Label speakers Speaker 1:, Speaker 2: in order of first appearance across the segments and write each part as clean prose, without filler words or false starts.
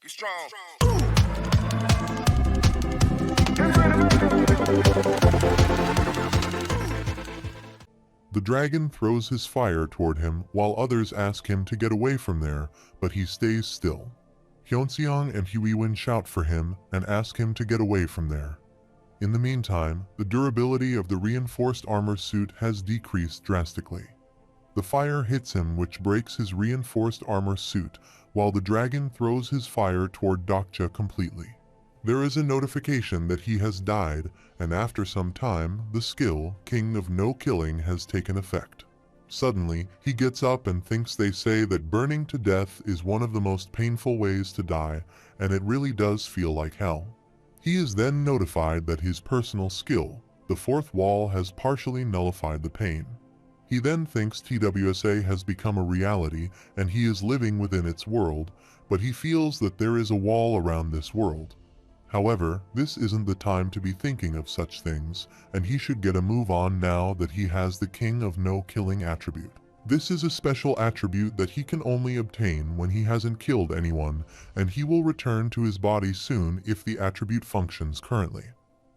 Speaker 1: Be strong.
Speaker 2: The dragon throws his fire toward him while others ask him to get away from there, but he stays still. Hyunseong and Huiwin shout for him and ask him to get away from there. In the meantime, the durability of the reinforced armor suit has decreased drastically. The fire hits him, which breaks his reinforced armor suit, while the dragon throws his fire toward Dokja completely. There is a notification that he has died, and after some time, the skill, King of No Killing, has taken effect. Suddenly, he gets up and thinks they say that burning to death is one of the most painful ways to die, and it really does feel like hell. He is then notified that his personal skill, the fourth wall, has partially nullified the pain. He then thinks TWSA has become a reality and he is living within its world, but he feels that there is a wall around this world. However, this isn't the time to be thinking of such things, and he should get a move on now that he has the King of No Killing attribute. This is a special attribute that he can only obtain when he hasn't killed anyone, and he will return to his body soon if the attribute functions currently.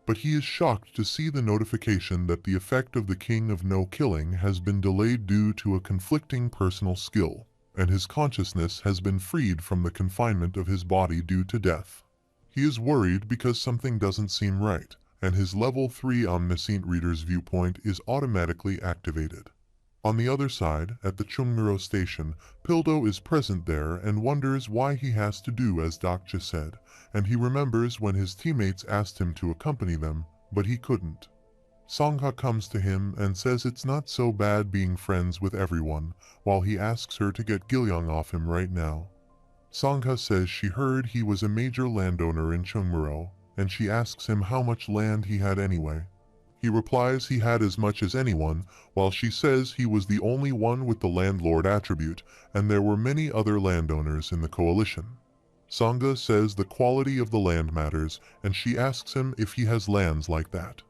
Speaker 2: But he is shocked to see the notification that the effect of the King of No Killing has been delayed due to a conflicting personal skill, and his consciousness has been freed from the confinement of his body due to death. He is worried because something doesn't seem right, and his level 3 omniscient reader's viewpoint is automatically activated. On the other side, at the Chungmuro station, Pildo is present there and wonders why he has to do as Dokja said, and he remembers when his teammates asked him to accompany them, but he couldn't. Songha comes to him and says it's not so bad being friends with everyone, while he asks her to get Gilyong off him right now. Songha says she heard he was a major landowner in Chungmuro, and she asks him how much land he had anyway. He replies he had as much as anyone, while she says he was the only one with the landlord attribute, and there were many other landowners in the coalition. Sangha says the quality of the land matters, and she asks him if he has lands like that.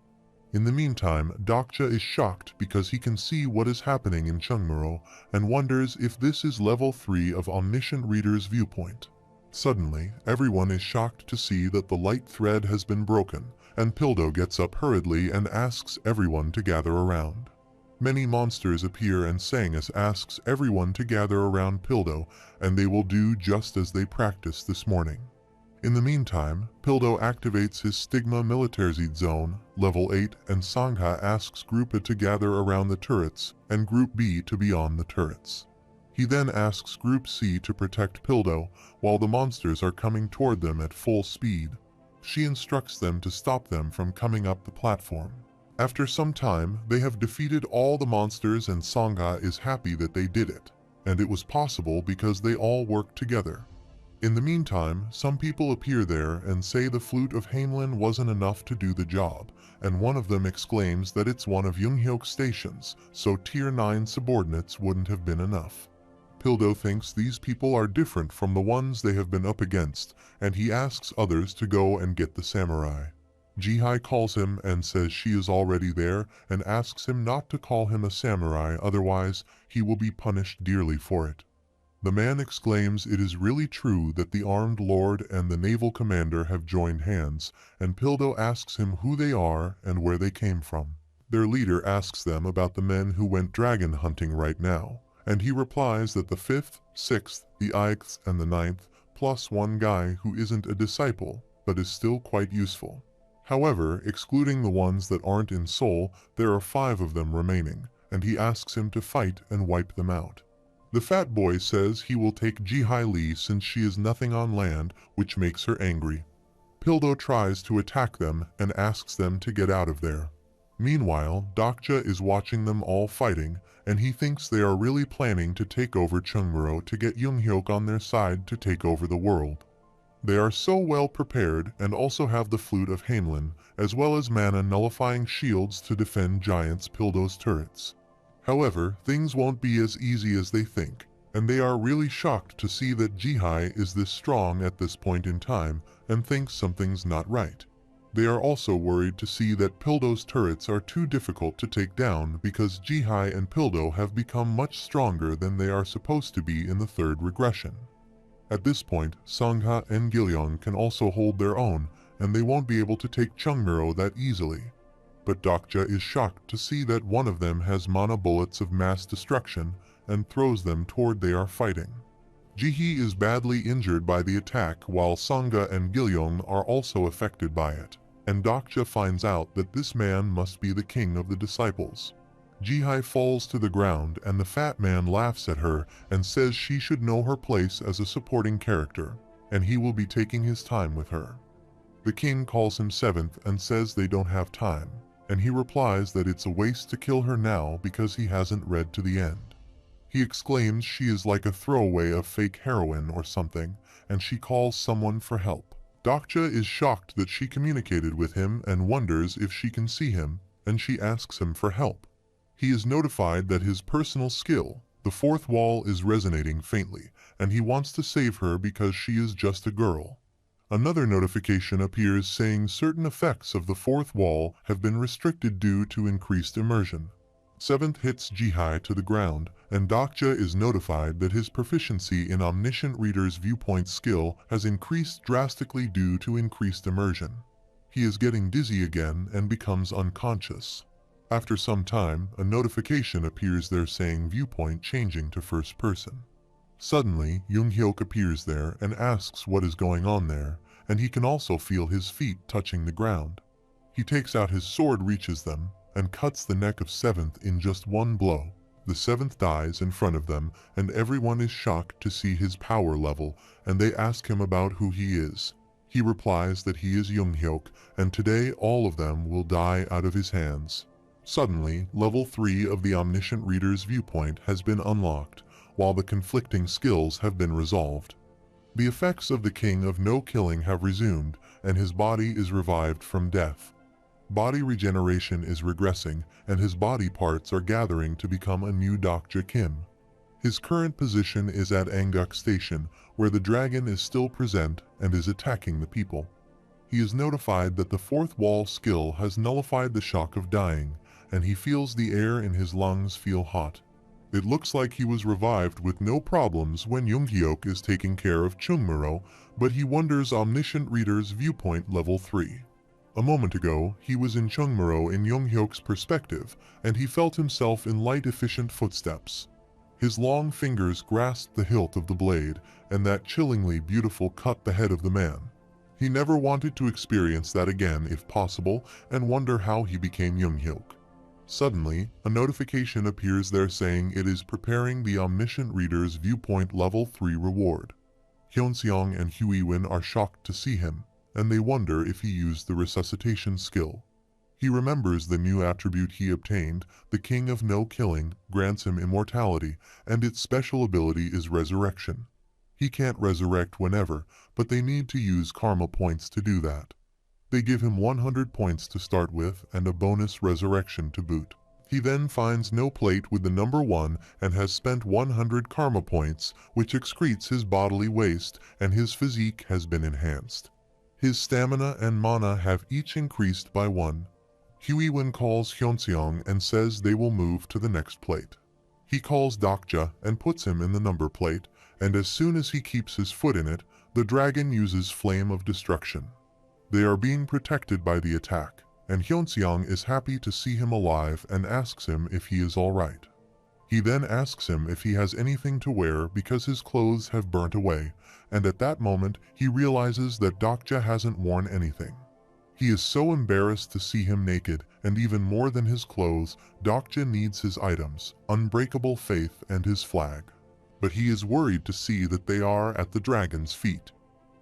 Speaker 2: In the meantime, Dokja is shocked because he can see what is happening in Chungmuro and wonders if this is level 3 of omniscient reader's viewpoint. Suddenly, everyone is shocked to see that the light thread has been broken, and Pildo gets up hurriedly and asks everyone to gather around. Many monsters appear and Sangus asks everyone to gather around Pildo, and they will do just as they practiced this morning. In the meantime, Pildo activates his Stigma Militarized Zone, level 8, and Sangha asks Group A to gather around the turrets, and Group B to be on the turrets. He then asks Group C to protect Pildo, while the monsters are coming toward them at full speed. She instructs them to stop them from coming up the platform. After some time, they have defeated all the monsters and Sangha is happy that they did it, and it was possible because they all worked together. In the meantime, some people appear there and say the flute of Hamelin wasn't enough to do the job, and one of them exclaims that it's one of Yunghyok's stations, so Tier 9 subordinates wouldn't have been enough. Pildo thinks these people are different from the ones they have been up against, and he asks others to go and get the samurai. Jihai calls him and says she is already there and asks him not to call him a samurai, otherwise he will be punished dearly for it. The man exclaims it is really true that the armed lord and the naval commander have joined hands, and Pildo asks him who they are and where they came from. Their leader asks them about the men who went dragon hunting right now, and he replies that the 5th, 6th, the 8th, and the 9th, plus one guy who isn't a disciple, but is still quite useful. However, excluding the ones that aren't in Seoul, there are 5 of them remaining, and he asks him to fight and wipe them out. The fat boy says he will take Jihai Lee since she is nothing on land, which makes her angry. Pildo tries to attack them and asks them to get out of there. Meanwhile, Dokja is watching them all fighting, and he thinks they are really planning to take over Chungmuro to get Yunghyok on their side to take over the world. They are so well prepared and also have the flute of Hamelin, as well as mana nullifying shields to defend Giants Pildo's turrets. However, things won't be as easy as they think, and they are really shocked to see that Jihai is this strong at this point in time and thinks something's not right. They are also worried to see that Pildo's turrets are too difficult to take down because Jihai and Pildo have become much stronger than they are supposed to be in the 3rd regression. At this point, Sangha and Gilyong can also hold their own, and they won't be able to take Chungmuro that easily. But Dokja is shocked to see that one of them has mana bullets of mass destruction and throws them toward they are fighting. Jihi is badly injured by the attack while Sangha and Gilyong are also affected by it, and Dokja finds out that this man must be the king of the disciples. Jihai falls to the ground and the fat man laughs at her and says she should know her place as a supporting character, and he will be taking his time with her. The king calls him seventh and says they don't have time, and he replies that it's a waste to kill her now because he hasn't read to the end. He exclaims she is like a throwaway of fake heroin or something, and she calls someone for help. Dokja is shocked that she communicated with him and wonders if she can see him, and she asks him for help. He is notified that his personal skill, the fourth wall, is resonating faintly, and he wants to save her because she is just a girl. Another notification appears saying certain effects of the fourth wall have been restricted due to increased immersion. Seventh hits Jihai to the ground, and Dokja is notified that his proficiency in Omniscient Reader's Viewpoint skill has increased drastically due to increased immersion. He is getting dizzy again and becomes unconscious. After some time, a notification appears there saying Viewpoint changing to first person. Suddenly, Jung-hyuk appears there and asks what is going on there, and he can also feel his feet touching the ground. He takes out his sword, reaches them, and cuts the neck of Seventh in just one blow. The Seventh dies in front of them, and everyone is shocked to see his power level, and they ask him about who he is. He replies that he is Jung-hyuk, and today all of them will die out of his hands. Suddenly, level 3 of the Omniscient Reader's Viewpoint has been unlocked, while the conflicting skills have been resolved. The effects of the King of No Killing have resumed, and his body is revived from death. Body regeneration is regressing, and his body parts are gathering to become a new Dokja Kim. His current position is at Anguk Station, where the dragon is still present and is attacking the people. He is notified that the fourth wall skill has nullified the shock of dying, and he feels the air in his lungs feel hot. It looks like he was revived with no problems when Jung-hyuk is taking care of Chungmuro, but he wonders Omniscient Reader's Viewpoint level 3. A moment ago, he was in Chungmuro in Jung-hyuk's perspective, and he felt himself in light efficient footsteps. His long fingers grasped the hilt of the blade, and that chillingly beautiful cut the head of the man. He never wanted to experience that again if possible, and wonder how he became Jung-hyuk. Suddenly, a notification appears there saying it is preparing the Omniscient Reader's Viewpoint level 3 reward. Hyunseong and Huiwin are shocked to see him, and they wonder if he used the resuscitation skill. He remembers the new attribute he obtained, the King of No Killing, grants him immortality, and its special ability is resurrection. He can't resurrect whenever, but they need to use karma points to do that. They give him 100 points to start with and a bonus resurrection to boot. He then finds no plate with the number 1 and has spent 100 karma points, which excretes his bodily waste, and his physique has been enhanced. His stamina and mana have each increased by 1. Huiwin calls Hyunseong and says they will move to the next plate. He calls Dokja and puts him in the number plate, and as soon as he keeps his foot in it, the dragon uses Flame of Destruction. They are being protected by the attack, and Hyunseong is happy to see him alive and asks him if he is alright. He then asks him if he has anything to wear because his clothes have burnt away, and at that moment he realizes that Dokja hasn't worn anything. He is so embarrassed to see him naked, and even more than his clothes, Dokja needs his items, Unbreakable Faith and his flag. But he is worried to see that they are at the dragon's feet.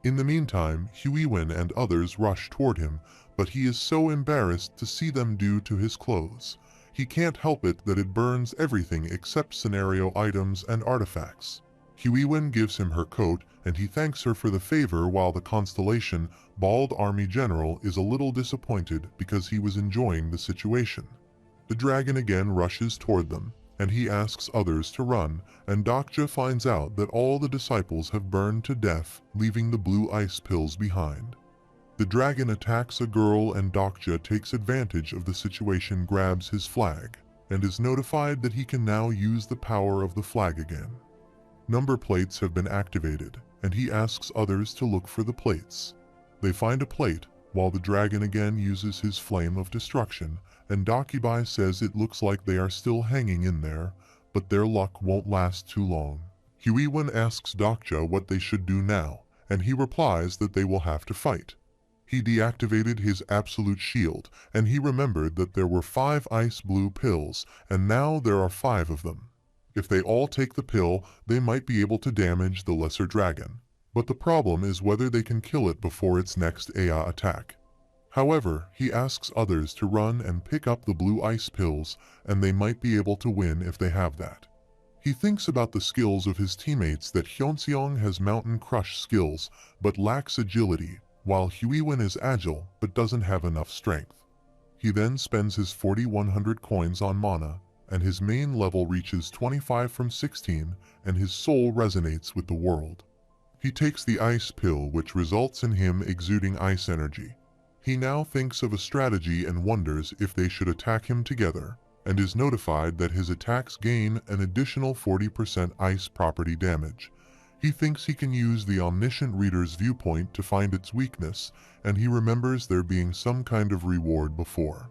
Speaker 2: In the meantime, Huiwin and others rush toward him, but he is so embarrassed to see them due to his clothes. He can't help it that it burns everything except scenario items and artifacts. Huiwin gives him her coat, and he thanks her for the favor while the Constellation, Bald Army General, is a little disappointed because he was enjoying the situation. The dragon again rushes toward them, and he asks others to run, and Dokja finds out that all the disciples have burned to death, leaving the blue ice pills behind. The dragon attacks a girl and Dokja takes advantage of the situation, grabs his flag, and is notified that he can now use the power of the flag again. Number plates have been activated, and he asks others to look for the plates. They find a plate, while the dragon again uses his flame of destruction, and Dokkaebi says it looks like they are still hanging in there, but their luck won't last too long. Huiwen asks Dokja what they should do now, and he replies that they will have to fight. He deactivated his absolute shield, and he remembered that there were 5 ice blue pills, and now there are 5 of them. If they all take the pill, they might be able to damage the lesser dragon. But the problem is whether they can kill it before its next AI attack. However, he asks others to run and pick up the blue ice pills, and they might be able to win if they have that. He thinks about the skills of his teammates that Hyunseong has mountain crush skills, but lacks agility, while Huiwen is agile but doesn't have enough strength. He then spends his 4,100 coins on mana, and his main level reaches 25 from 16, and his soul resonates with the world. He takes the ice pill, which results in him exuding ice energy. He now thinks of a strategy and wonders if they should attack him together, and is notified that his attacks gain an additional 40% ice property damage. He thinks he can use the omniscient reader's viewpoint to find its weakness, and he remembers there being some kind of reward before.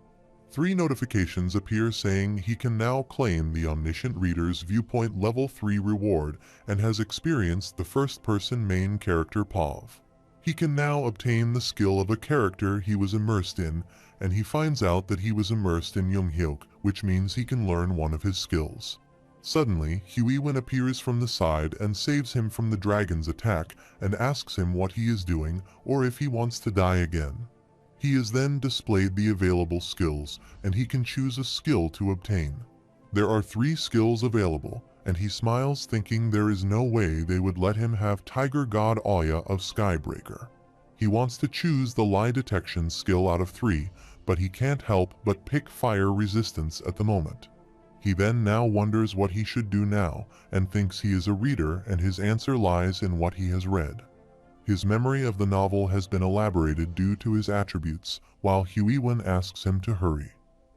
Speaker 2: 3 notifications appear saying he can now claim the omniscient reader's viewpoint level 3 reward and has experienced the first-person main character POV. He can now obtain the skill of a character he was immersed in, and he finds out that he was immersed in Younghyuk, which means he can learn one of his skills. Suddenly, Huiwen appears from the side and saves him from the dragon's attack and asks him what he is doing or if he wants to die again. He is then displayed the available skills, and he can choose a skill to obtain. There are 3 skills available, and he smiles thinking there is no way they would let him have Tiger God Oya of Skybreaker. He wants to choose the lie detection skill out of 3, but he can't help but pick fire resistance at the moment. He then now wonders what he should do now, and thinks he is a reader and his answer lies in what he has read. His memory of the novel has been elaborated due to his attributes, while Huiwen asks him to hurry.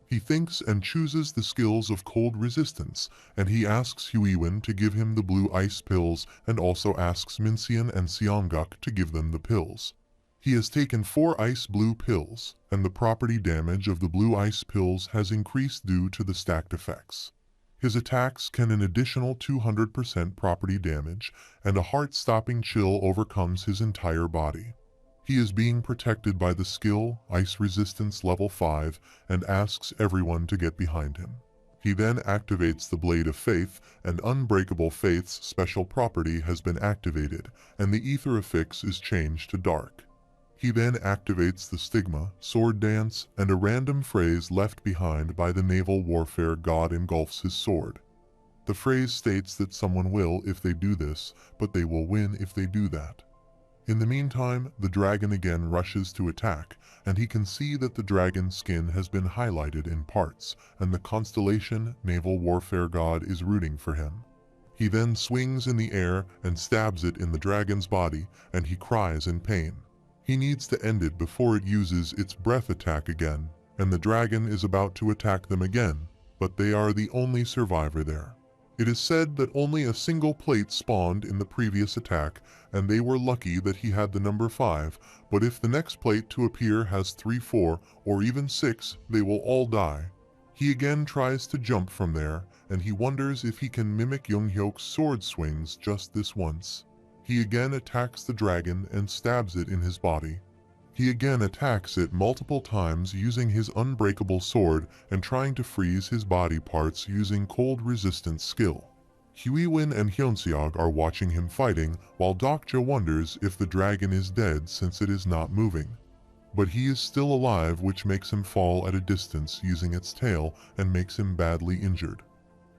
Speaker 2: He thinks and chooses the skills of cold resistance, and he asks Huiwen to give him the blue ice pills and also asks Minseon and Seongguk to give them the pills. He has taken 4 ice blue pills, and the property damage of the blue ice pills has increased due to the stacked effects. His attacks can an additional 200% property damage, and a heart-stopping chill overcomes his entire body. He is being protected by the skill, Ice Resistance Level 5, and asks everyone to get behind him. He then activates the Blade of Faith, and Unbreakable Faith's special property has been activated, and the Ether affix is changed to dark. He then activates the Stigma, Sword Dance, and a random phrase left behind by the naval warfare god engulfs his sword. The phrase states that someone will if they do this, but they will win if they do that. In the meantime, the dragon again rushes to attack, and he can see that the dragon's skin has been highlighted in parts, and the constellation naval warfare god is rooting for him. He then swings in the air and stabs it in the dragon's body, and he cries in pain. He needs to end it before it uses its breath attack again, and the dragon is about to attack them again, but they are the only survivor there. It is said that only a single plate spawned in the previous attack, and they were lucky that he had the number 5, but if the next plate to appear has 3, 4, or even 6, they will all die. He again tries to jump from there, and he wonders if he can mimic Younghyuk's sword swings just this once. He again attacks the dragon and stabs it in his body. He again attacks it multiple times using his unbreakable sword and trying to freeze his body parts using cold resistance skill. Huiwen and Hyunseog are watching him fighting, while Dokja wonders if the dragon is dead since it is not moving. But he is still alive, which makes him fall at a distance using its tail and makes him badly injured.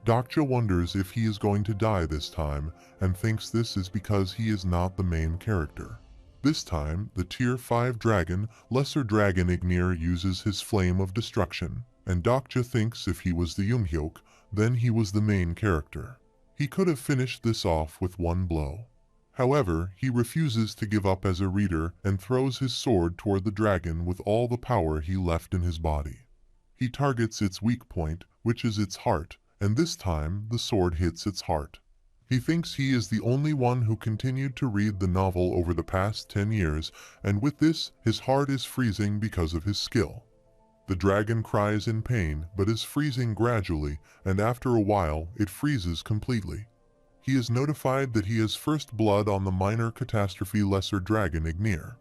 Speaker 2: Dokja wonders if he is going to die this time, and thinks this is because he is not the main character. This time, the Tier 5 dragon, Lesser Dragon Ignir, uses his Flame of Destruction, and Dokja thinks if he was the Younghyuk, then he was the main character. He could have finished this off with one blow. However, he refuses to give up as a reader and throws his sword toward the dragon with all the power he left in his body. He targets its weak point, which is its heart, and this time the sword hits its heart. He thinks he is the only one who continued to read the novel over the past 10 years, and with this, his heart is freezing because of his skill. The dragon cries in pain, but is freezing gradually, and after a while, it freezes completely. He is notified that he has first blood on the minor catastrophe lesser dragon Ignir.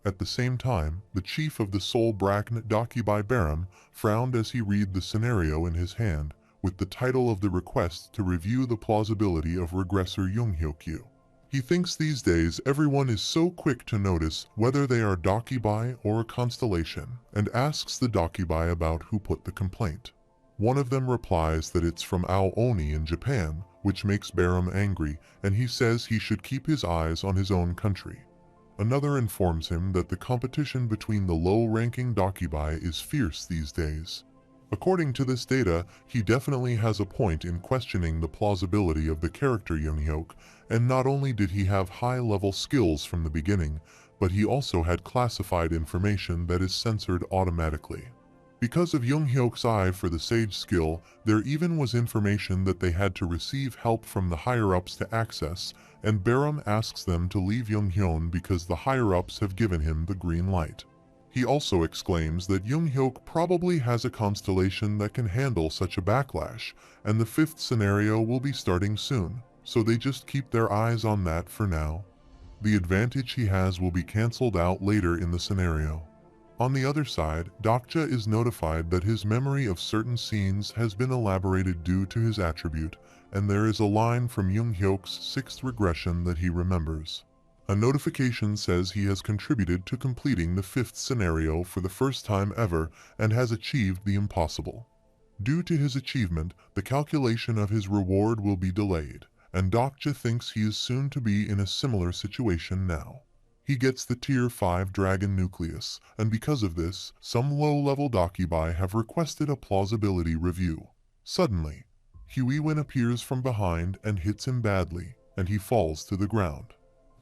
Speaker 2: At the same time, the chief of the Soul Brackn Dokkaebi Baram frowned as he read the scenario in his hand, with the title of the request to review the plausibility of regressor Junghyokyu. He thinks these days everyone is so quick to notice whether they are Dokkaebi or a constellation, and asks the Dokkaebi about who put the complaint. One of them replies that it's from Aoni in Japan, which makes Baram angry, and he says he should keep his eyes on his own country. Another informs him that the competition between the low-ranking Dokkaebi is fierce these days. According to this data, he definitely has a point in questioning the plausibility of the character Junghyok, and not only did he have high-level skills from the beginning, but he also had classified information that is censored automatically. Because of Junghyok's eye for the sage skill, there even was information that they had to receive help from the higher-ups to access, and Baram asks them to leave Junghyun because the higher-ups have given him the green light. He also exclaims that Junghyok probably has a constellation that can handle such a backlash, and the fifth scenario will be starting soon, so they just keep their eyes on that for now. The advantage he has will be cancelled out later in the scenario. On the other side, Dokja is notified that his memory of certain scenes has been elaborated due to his attribute, and there is a line from Junghyok's sixth regression that he remembers. A notification says he has contributed to completing the fifth scenario for the first time ever and has achieved the impossible. Due to his achievement, the calculation of his reward will be delayed, and Dokja thinks he is soon to be in a similar situation now. He gets the Tier 5 Dragon Nucleus, and because of this, some low-level Dokkaebi have requested a plausibility review. Suddenly, Huiwen appears from behind and hits him badly, and he falls to the ground.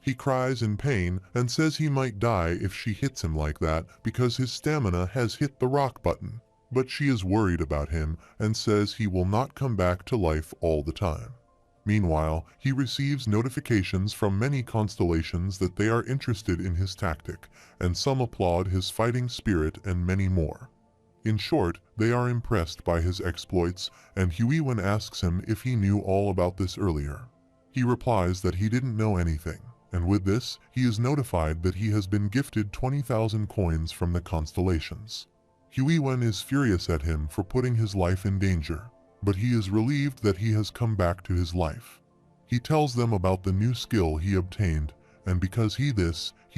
Speaker 2: He cries in pain and says he might die if she hits him like that because his stamina has hit the rock button, but she is worried about him and says he will not come back to life all the time. Meanwhile, he receives notifications from many constellations that they are interested in his tactic, and some applaud his fighting spirit and many more. In short, they are impressed by his exploits, and Huiwen asks him if he knew all about this earlier. He replies that he didn't know anything, and with this, he is notified that he has been gifted 20,000 coins from the constellations. Huiwen is furious at him for putting his life in danger, but he is relieved that he has come back to his life. He tells them about the new skill he obtained, and because he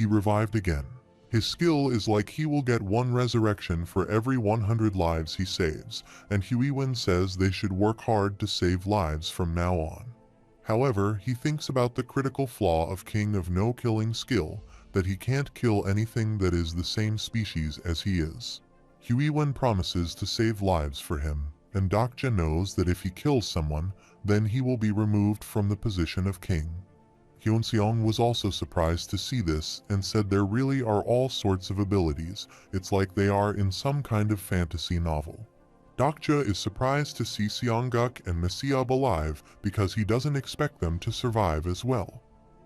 Speaker 2: revived again. His skill is like he will get 1 resurrection for every 100 lives he saves, and Huiwen says they should work hard to save lives from now on. However, he thinks about the critical flaw of King of No Killing skill, that he can't kill anything that is the same species as he is. Huiwen promises to save lives for him, and Dokja knows that if he kills someone, then he will be removed from the position of king. Hyunseong was also surprised to see this and said there really are all sorts of abilities, it's like they are in some kind of fantasy novel. Dokja is surprised to see Seongguk and Masiab alive because he doesn't expect them to survive as well.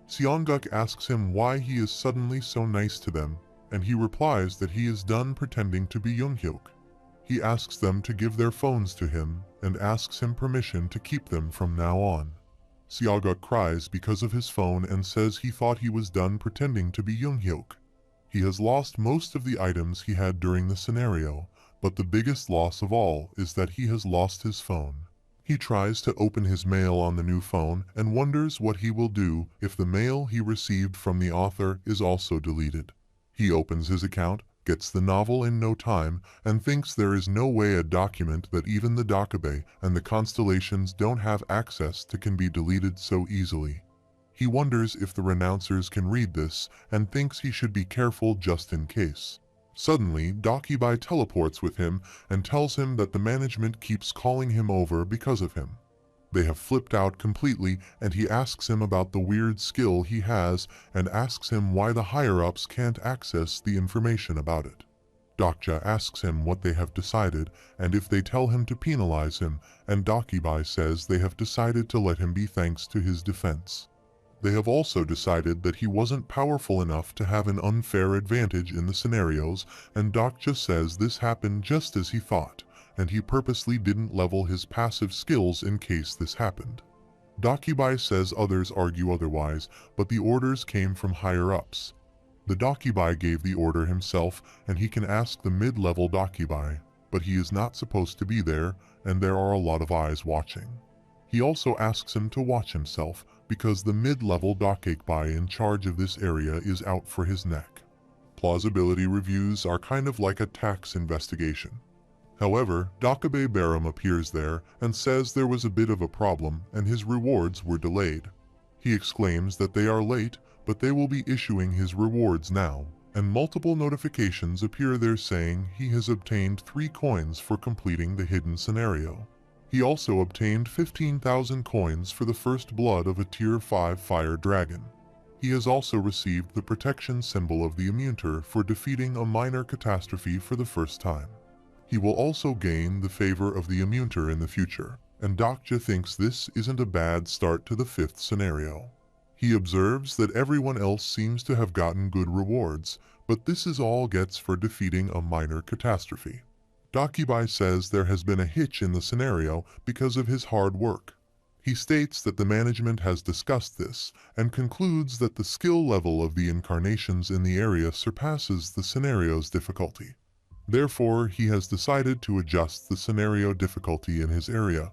Speaker 2: Seongguk asks him why he is suddenly so nice to them, and he replies that he is done pretending to be Junghyok. He asks them to give their phones to him and asks him permission to keep them from now on. Seongguk cries because of his phone and says he thought he was done pretending to be Junghyok. He has lost most of the items he had during the scenario, but the biggest loss of all is that he has lost his phone. He tries to open his mail on the new phone and wonders what he will do if the mail he received from the author is also deleted. He opens his account, gets the novel in no time, and thinks there is no way a document that even the dokkaebi and the constellations don't have access to can be deleted so easily. He wonders if the renouncers can read this and thinks he should be careful just in case. Suddenly, Dokkaebi teleports with him and tells him that the management keeps calling him over because of him. They have flipped out completely, and he asks him about the weird skill he has and asks him why the higher-ups can't access the information about it. Dokja asks him what they have decided and if they tell him to penalize him, and dokkaebi says they have decided to let him be thanks to his defense. They have also decided that he wasn't powerful enough to have an unfair advantage in the scenarios, and Dokja says this happened just as he thought, and he purposely didn't level his passive skills in case this happened. Dokkaebi says others argue otherwise, but the orders came from higher-ups. The dokkaebi gave the order himself, and he can ask the mid-level dokkaebi, but he is not supposed to be there, and there are a lot of eyes watching. He also asks him to watch himself, because the mid-level dokkaebi in charge of this area is out for his neck. Plausibility reviews are kind of like a tax investigation. However, Dokkaebi Barum appears there and says there was a bit of a problem and his rewards were delayed. He exclaims that they are late, but they will be issuing his rewards now, and multiple notifications appear there saying he has obtained 3 coins for completing the hidden scenario. He also obtained 15,000 coins for the first blood of a Tier 5 fire dragon. He has also received the protection symbol of the immunter for defeating a minor catastrophe for the first time. He will also gain the favor of the immunter in the future, and Dokja thinks this isn't a bad start to the 5th scenario. He observes that everyone else seems to have gotten good rewards, but this is all gets for defeating a minor catastrophe. Dokkaebi says there has been a hitch in the scenario because of his hard work. He states that the management has discussed this, and concludes that the skill level of the incarnations in the area surpasses the scenario's difficulty. Therefore, he has decided to adjust the scenario difficulty in his area.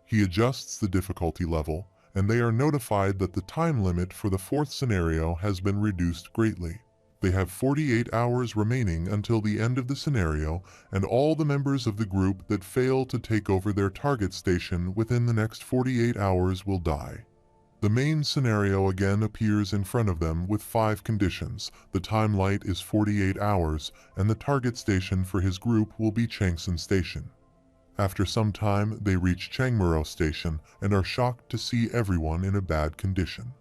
Speaker 2: He adjusts the difficulty level, and they are notified that the time limit for the 4th scenario has been reduced greatly. They have 48 hours remaining until the end of the scenario, and all the members of the group that fail to take over their target station within the next 48 hours will die. The main scenario again appears in front of them with 5 conditions. The time light is 48 hours, and the target station for his group will be Changsan Station. After some time, they reach Changmuro Station and are shocked to see everyone in a bad condition.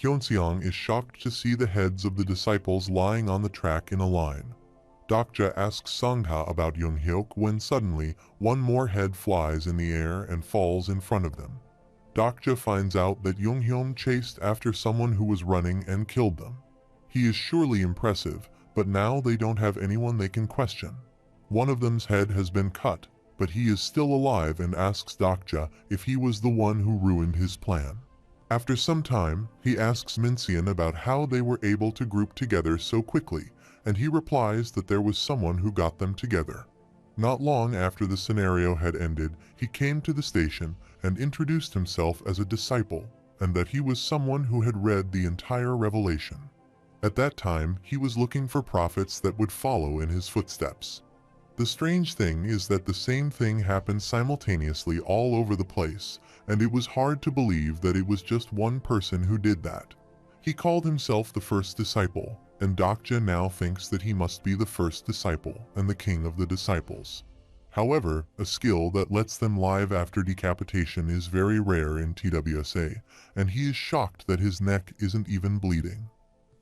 Speaker 2: Hyunseong is shocked to see the heads of the disciples lying on the track in a line. Dokja asks Songha about Younghyuk when suddenly, one more head flies in the air and falls in front of them. Dokja finds out that Younghyun chased after someone who was running and killed them. He is surely impressive, but now they don't have anyone they can question. One of them's head has been cut, but he is still alive and asks Dokja if he was the one who ruined his plan. After some time, he asks Minseon about how they were able to group together so quickly, and he replies that there was someone who got them together. Not long after the scenario had ended, he came to the station and introduced himself as a disciple, and that he was someone who had read the entire revelation. At that time, he was looking for prophets that would follow in his footsteps. The strange thing is that the same thing happened simultaneously all over the place, and it was hard to believe that it was just one person who did that. He called himself the first disciple, and Dokja now thinks that he must be the first disciple and the king of the disciples. However, a skill that lets them live after decapitation is very rare in TWSA, and he is shocked that his neck isn't even bleeding.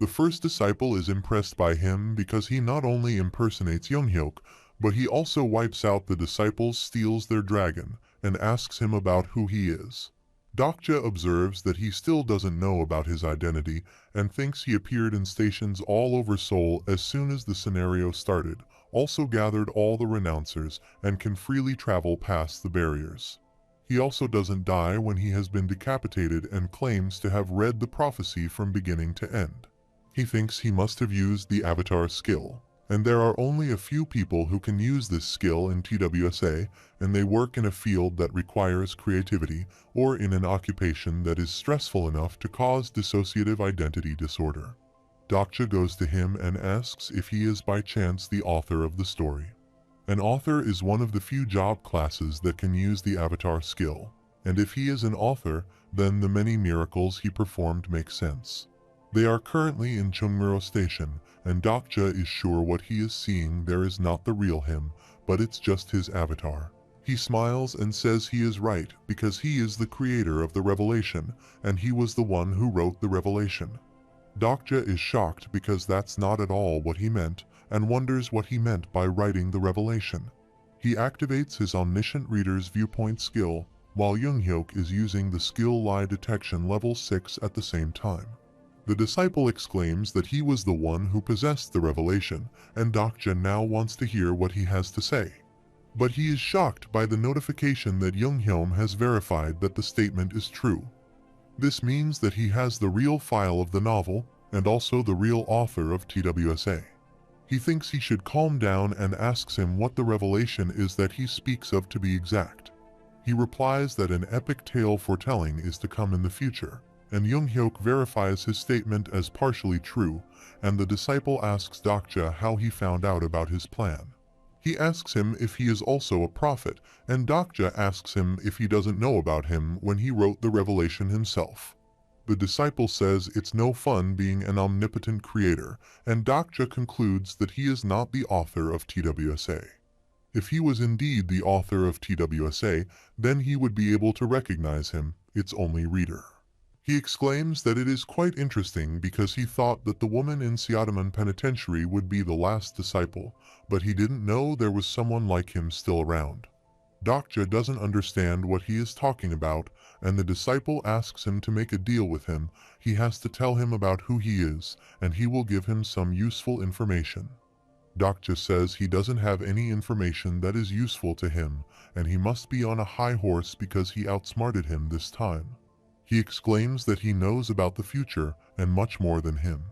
Speaker 2: The first disciple is impressed by him because he not only impersonates Younghyuk, but he also wipes out the disciples, steals their dragon, and asks him about who he is. Dokja observes that he still doesn't know about his identity and thinks he appeared in stations all over Seoul as soon as the scenario started, also gathered all the renouncers, and can freely travel past the barriers. He also doesn't die when he has been decapitated and claims to have read the prophecy from beginning to end. He thinks he must have used the avatar skill, and there are only a few people who can use this skill in TWSA, and they work in a field that requires creativity or in an occupation that is stressful enough to cause dissociative identity disorder. Dokja goes to him and asks if he is by chance the author of the story. An author is one of the few job classes that can use the avatar skill, and if he is an author, then the many miracles he performed make sense. They are currently in Chungmuro Station, and Dokja is sure what he is seeing there is not the real him, but it's just his avatar. He smiles and says he is right because he is the creator of the revelation, and he was the one who wrote the revelation. Dokja is shocked because that's not at all what he meant, and wonders what he meant by writing the revelation. He activates his omniscient reader's viewpoint skill, while Young-hyuk is using the skill lie detection level 6 at the same time. The disciple exclaims that he was the one who possessed the revelation, and Dokja now wants to hear what he has to say. But he is shocked by the notification that Young-hyuk has verified that the statement is true. This means that he has the real file of the novel, and also the real author of TWSA. He thinks he should calm down and asks him what the revelation is that he speaks of to be exact. He replies that an epic tale foretelling is to come in the future, and Young-hyuk verifies his statement as partially true, and the disciple asks Dokja how he found out about his plan. He asks him if he is also a prophet, and Dokja asks him if he doesn't know about him when he wrote the revelation himself. The disciple says it's no fun being an omnipotent creator, and Dokja concludes that he is not the author of TWSA. If he was indeed the author of TWSA, then he would be able to recognize him, its only reader. He exclaims that it is quite interesting because he thought that the woman in Seodaman Penitentiary would be the last disciple, but he didn't know there was someone like him still around. Dokja doesn't understand what he is talking about, and the disciple asks him to make a deal with him. He has to tell him about who he is, and he will give him some useful information. Dokja says he doesn't have any information that is useful to him, and he must be on a high horse because he outsmarted him this time. He exclaims that he knows about the future, and much more than him.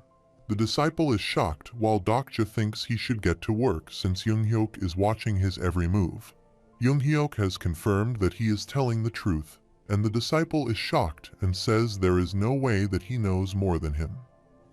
Speaker 2: The disciple is shocked, while Dokja thinks he should get to work since Young-hyuk is watching his every move. Young-hyuk has confirmed that he is telling the truth, and the disciple is shocked and says there is no way that he knows more than him.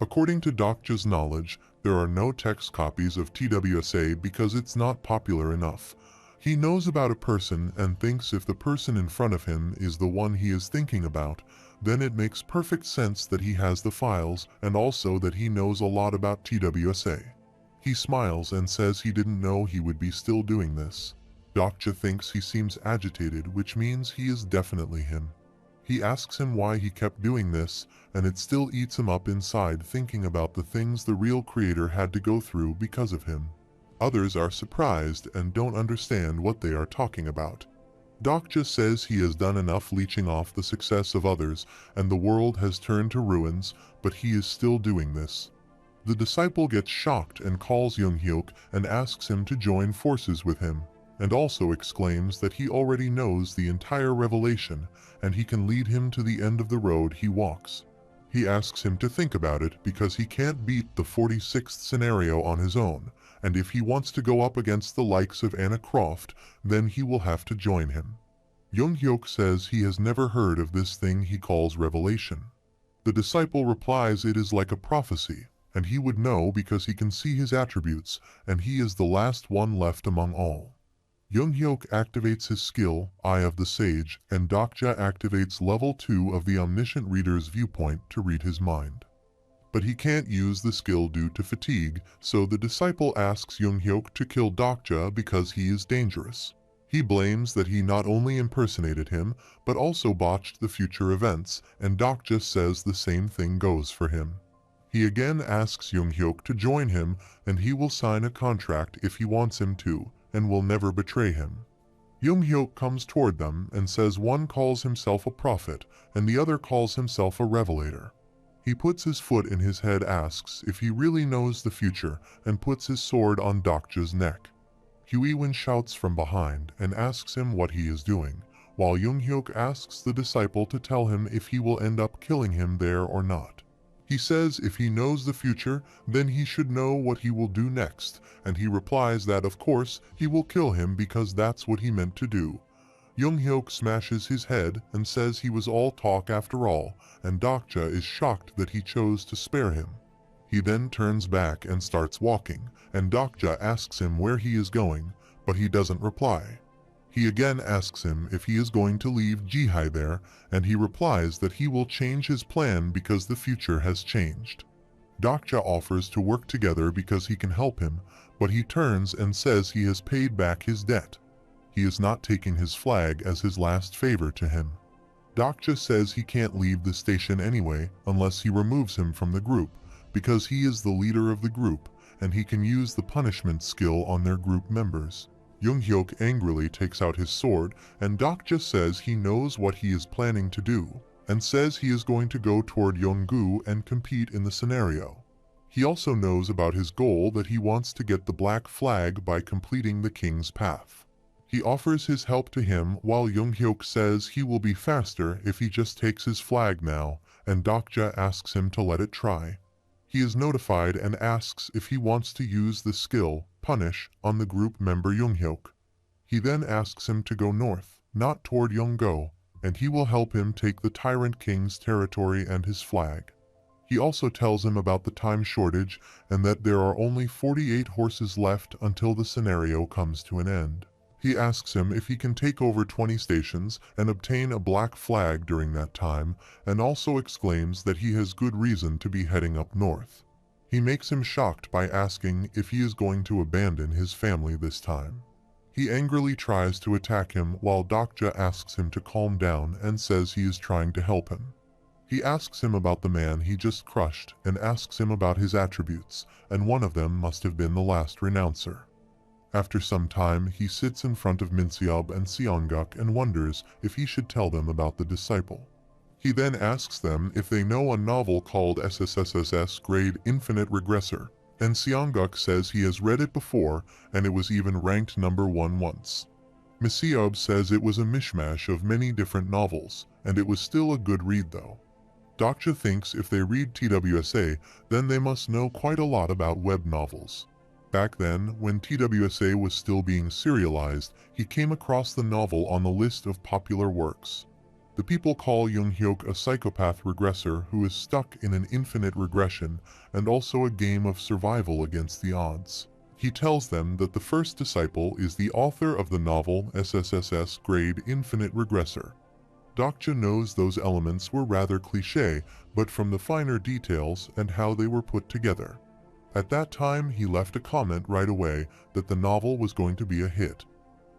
Speaker 2: According to Dokja's knowledge, there are no text copies of TWSA because it's not popular enough. He knows about a person and thinks if the person in front of him is the one he is thinking about, then it makes perfect sense that he has the files and also that he knows a lot about TWSA. He smiles and says he didn't know he would be still doing this. Dokja thinks he seems agitated, which means he is definitely him. He asks him why he kept doing this, and it still eats him up inside thinking about the things the real creator had to go through because of him. Others are surprised and don't understand what they are talking about. Dokja says he has done enough leeching off the success of others and the world has turned to ruins, but he is still doing this. The disciple gets shocked and calls Young-hyuk and asks him to join forces with him, and also exclaims that he already knows the entire revelation and he can lead him to the end of the road he walks. He asks him to think about it because he can't beat the 46th scenario on his own, and if he wants to go up against the likes of Anna Croft, then he will have to join him. Young-hyuk says he has never heard of this thing he calls revelation. The disciple replies it is like a prophecy, and he would know because he can see his attributes, and he is the last one left among all. Young-hyuk activates his skill, Eye of the Sage, and Dokja activates level 2 of the omniscient reader's viewpoint to read his mind. But he can't use the skill due to fatigue, so the disciple asks Young-hyuk to kill Dokja because he is dangerous. He blames that he not only impersonated him, but also botched the future events, and Dokja says the same thing goes for him. He again asks Young-hyuk to join him, and he will sign a contract if he wants him to, and will never betray him. Young-hyuk comes toward them and says one calls himself a prophet, and the other calls himself a revelator. He puts his foot in his head, asks if he really knows the future, and puts his sword on Dokja's neck. Huiwen shouts from behind and asks him what he is doing, while Young-hyuk asks the disciple to tell him if he will end up killing him there or not. He says if he knows the future, then he should know what he will do next, and he replies that of course he will kill him because that's what he meant to do. Young-hyuk smashes his head and says he was all talk after all, and Dokja is shocked that he chose to spare him. He then turns back and starts walking, and Dokja asks him where he is going, but he doesn't reply. He again asks him if he is going to leave Jihai there, and he replies that he will change his plan because the future has changed. Dokja offers to work together because he can help him, but he turns and says he has paid back his debt. He is not taking his flag as his last favor to him. Dokja says he can't leave the station anyway unless he removes him from the group, because he is the leader of the group, and he can use the punishment skill on their group members. Jung-hyuk angrily takes out his sword, and Dokja says he knows what he is planning to do, and says he is going to go toward Yonggu and compete in the scenario. He also knows about his goal that he wants to get the black flag by completing the king's path. He offers his help to him while Jung-hyuk says he will be faster if he just takes his flag now, and Dokja asks him to let it try. He is notified and asks if he wants to use the skill, Punish, on the group member Jung-hyuk. He then asks him to go north, not toward Yonggo, and he will help him take the Tyrant King's territory and his flag. He also tells him about the time shortage and that there are only 48 horses left until the scenario comes to an end. He asks him if he can take over 20 stations and obtain a black flag during that time, and also exclaims that he has good reason to be heading up north. He makes him shocked by asking if he is going to abandon his family this time. He angrily tries to attack him while Dokja asks him to calm down and says he is trying to help him. He asks him about the man he just crushed and asks him about his attributes, and one of them must have been the last renouncer. After some time, he sits in front of Minseob and Seongguk and wonders if he should tell them about the disciple. He then asks them if they know a novel called SSSS Grade Infinite Regressor, and Seongguk says he has read it before and it was even ranked #1 once. Minseob says it was a mishmash of many different novels, and it was still a good read though. Dokja thinks if they read TWSA, then they must know quite a lot about web novels. Back then, when TWSA was still being serialized, he came across the novel on the list of popular works. The people call Jung-hyuk a psychopath regressor who is stuck in an infinite regression and also a game of survival against the odds. He tells them that the first disciple is the author of the novel SSSS Grade Infinite Regressor. Dokja knows those elements were rather cliché, but from the finer details and how they were put together. At that time, he left a comment right away that the novel was going to be a hit.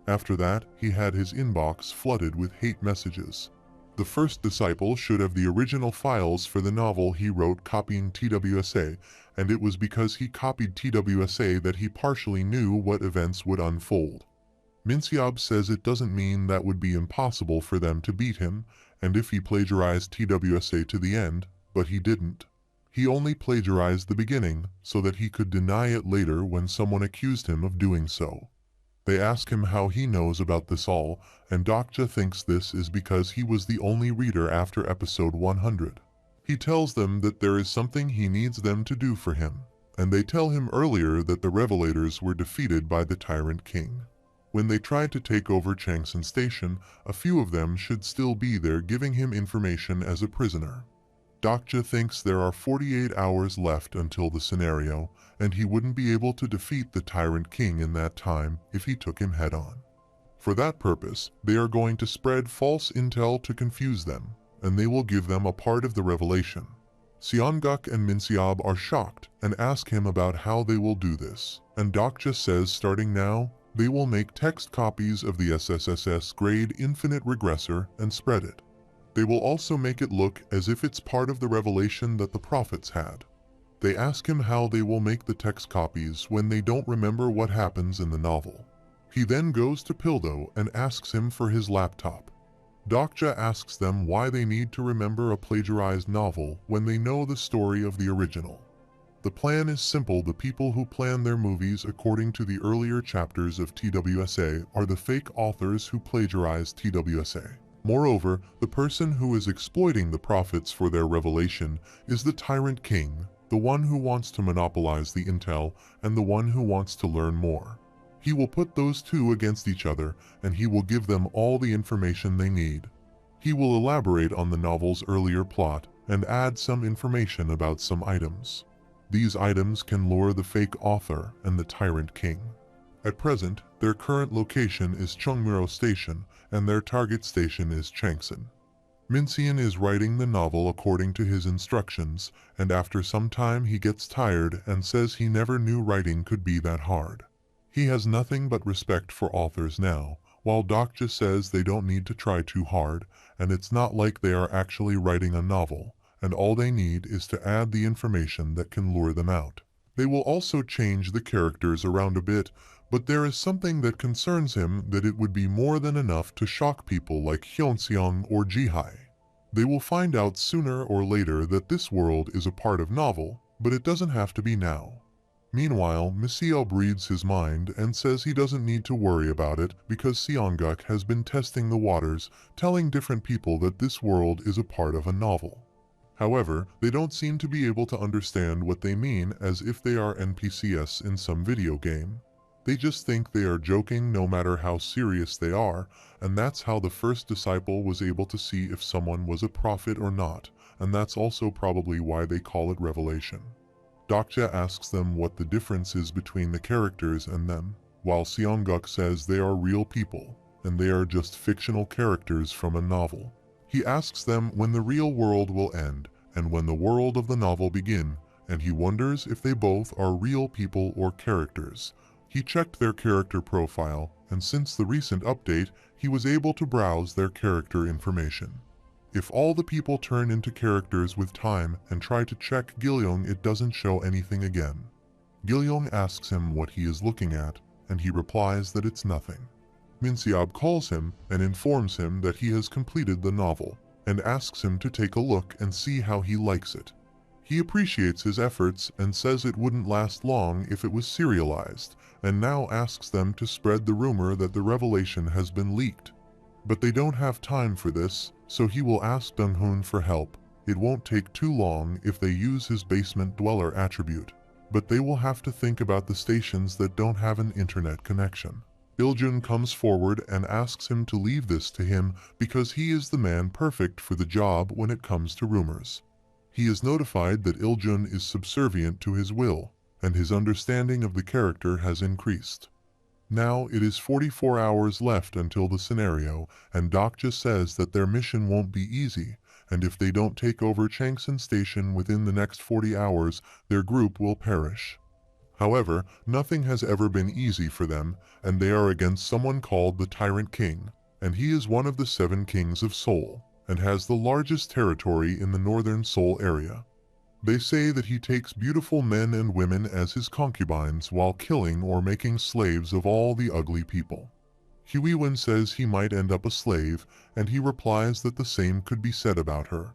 Speaker 2: After that, he had his inbox flooded with hate messages. The first disciple should have the original files for the novel he wrote copying TWSA, and it was because he copied TWSA that he partially knew what events would unfold. Minseob says it doesn't mean that would be impossible for them to beat him, and if he plagiarized TWSA to the end, but he didn't. He only plagiarized the beginning so that he could deny it later when someone accused him of doing so. They ask him how he knows about this all, and Dokja thinks this is because he was the only reader after episode 100. He tells them that there is something he needs them to do for him, and they tell him earlier that the Revelators were defeated by the Tyrant King. When they tried to take over Changsan Station, a few of them should still be there giving him information as a prisoner. Dokja thinks there are 48 hours left until the scenario, and he wouldn't be able to defeat the Tyrant King in that time if he took him head-on. For that purpose, they are going to spread false intel to confuse them, and they will give them a part of the revelation. Seongguk and Minseob are shocked and ask him about how they will do this, and Dokja says starting now, they will make text copies of the SSSS Grade Infinite Regressor and spread it. They will also make it look as if it's part of the revelation that the prophets had. They ask him how they will make the text copies when they don't remember what happens in the novel. He then goes to Pildo and asks him for his laptop. Dokja asks them why they need to remember a plagiarized novel when they know the story of the original. The plan is simple. The people who plan their movies according to the earlier chapters of TWSA are the fake authors who plagiarized TWSA. Moreover, the person who is exploiting the prophets for their revelation is the Tyrant King, the one who wants to monopolize the intel and the one who wants to learn more. He will put those two against each other and he will give them all the information they need. He will elaborate on the novel's earlier plot and add some information about some items. These items can lure the fake author and the Tyrant King. At present, their current location is Chungmuro Station and their target station is Changsan. Minseon is writing the novel according to his instructions, and after some time he gets tired and says he never knew writing could be that hard. He has nothing but respect for authors now, while Dokja says they don't need to try too hard, and it's not like they are actually writing a novel, and all they need is to add the information that can lure them out. They will also change the characters around a bit, but there is something that concerns him that it would be more than enough to shock people like Hyunseong or Jihai. They will find out sooner or later that this world is a part of novel, but it doesn't have to be now. Meanwhile, Misiel reads his mind and says he doesn't need to worry about it because Seongguk has been testing the waters, telling different people that this world is a part of a novel. However, they don't seem to be able to understand what they mean as if they are NPCs in some video game. They just think they are joking no matter how serious they are, and that's how the first disciple was able to see if someone was a prophet or not, and that's also probably why they call it revelation. Dokja asks them what the difference is between the characters and them, while Seongguk says they are real people, and they are just fictional characters from a novel. He asks them when the real world will end, and when the world of the novel begin, and he wonders if they both are real people or characters. He checked their character profile, and since the recent update, he was able to browse their character information. If all the people turn into characters with time and try to check Gilyong, it doesn't show anything again. Gilyong asks him what he is looking at, and he replies that it's nothing. Minseob calls him and informs him that he has completed the novel, and asks him to take a look and see how he likes it. He appreciates his efforts and says it wouldn't last long if it was serialized, and now asks them to spread the rumor that the revelation has been leaked. But they don't have time for this, so he will ask Donghoon for help. It won't take too long if they use his basement dweller attribute, but they will have to think about the stations that don't have an internet connection. Iljun comes forward and asks him to leave this to him because he is the man perfect for the job when it comes to rumors. He is notified that Iljun is subservient to his will, and his understanding of the character has increased. Now it is 44 hours left until the scenario, and Dokja says that their mission won't be easy, and if they don't take over Changsan Station within the next 40 hours, their group will perish. However, nothing has ever been easy for them, and they are against someone called the Tyrant King, and he is one of the 7 kings of Seoul, and has the largest territory in the northern Seoul area. They say that he takes beautiful men and women as his concubines while killing or making slaves of all the ugly people. Huiwen says he might end up a slave, and he replies that the same could be said about her.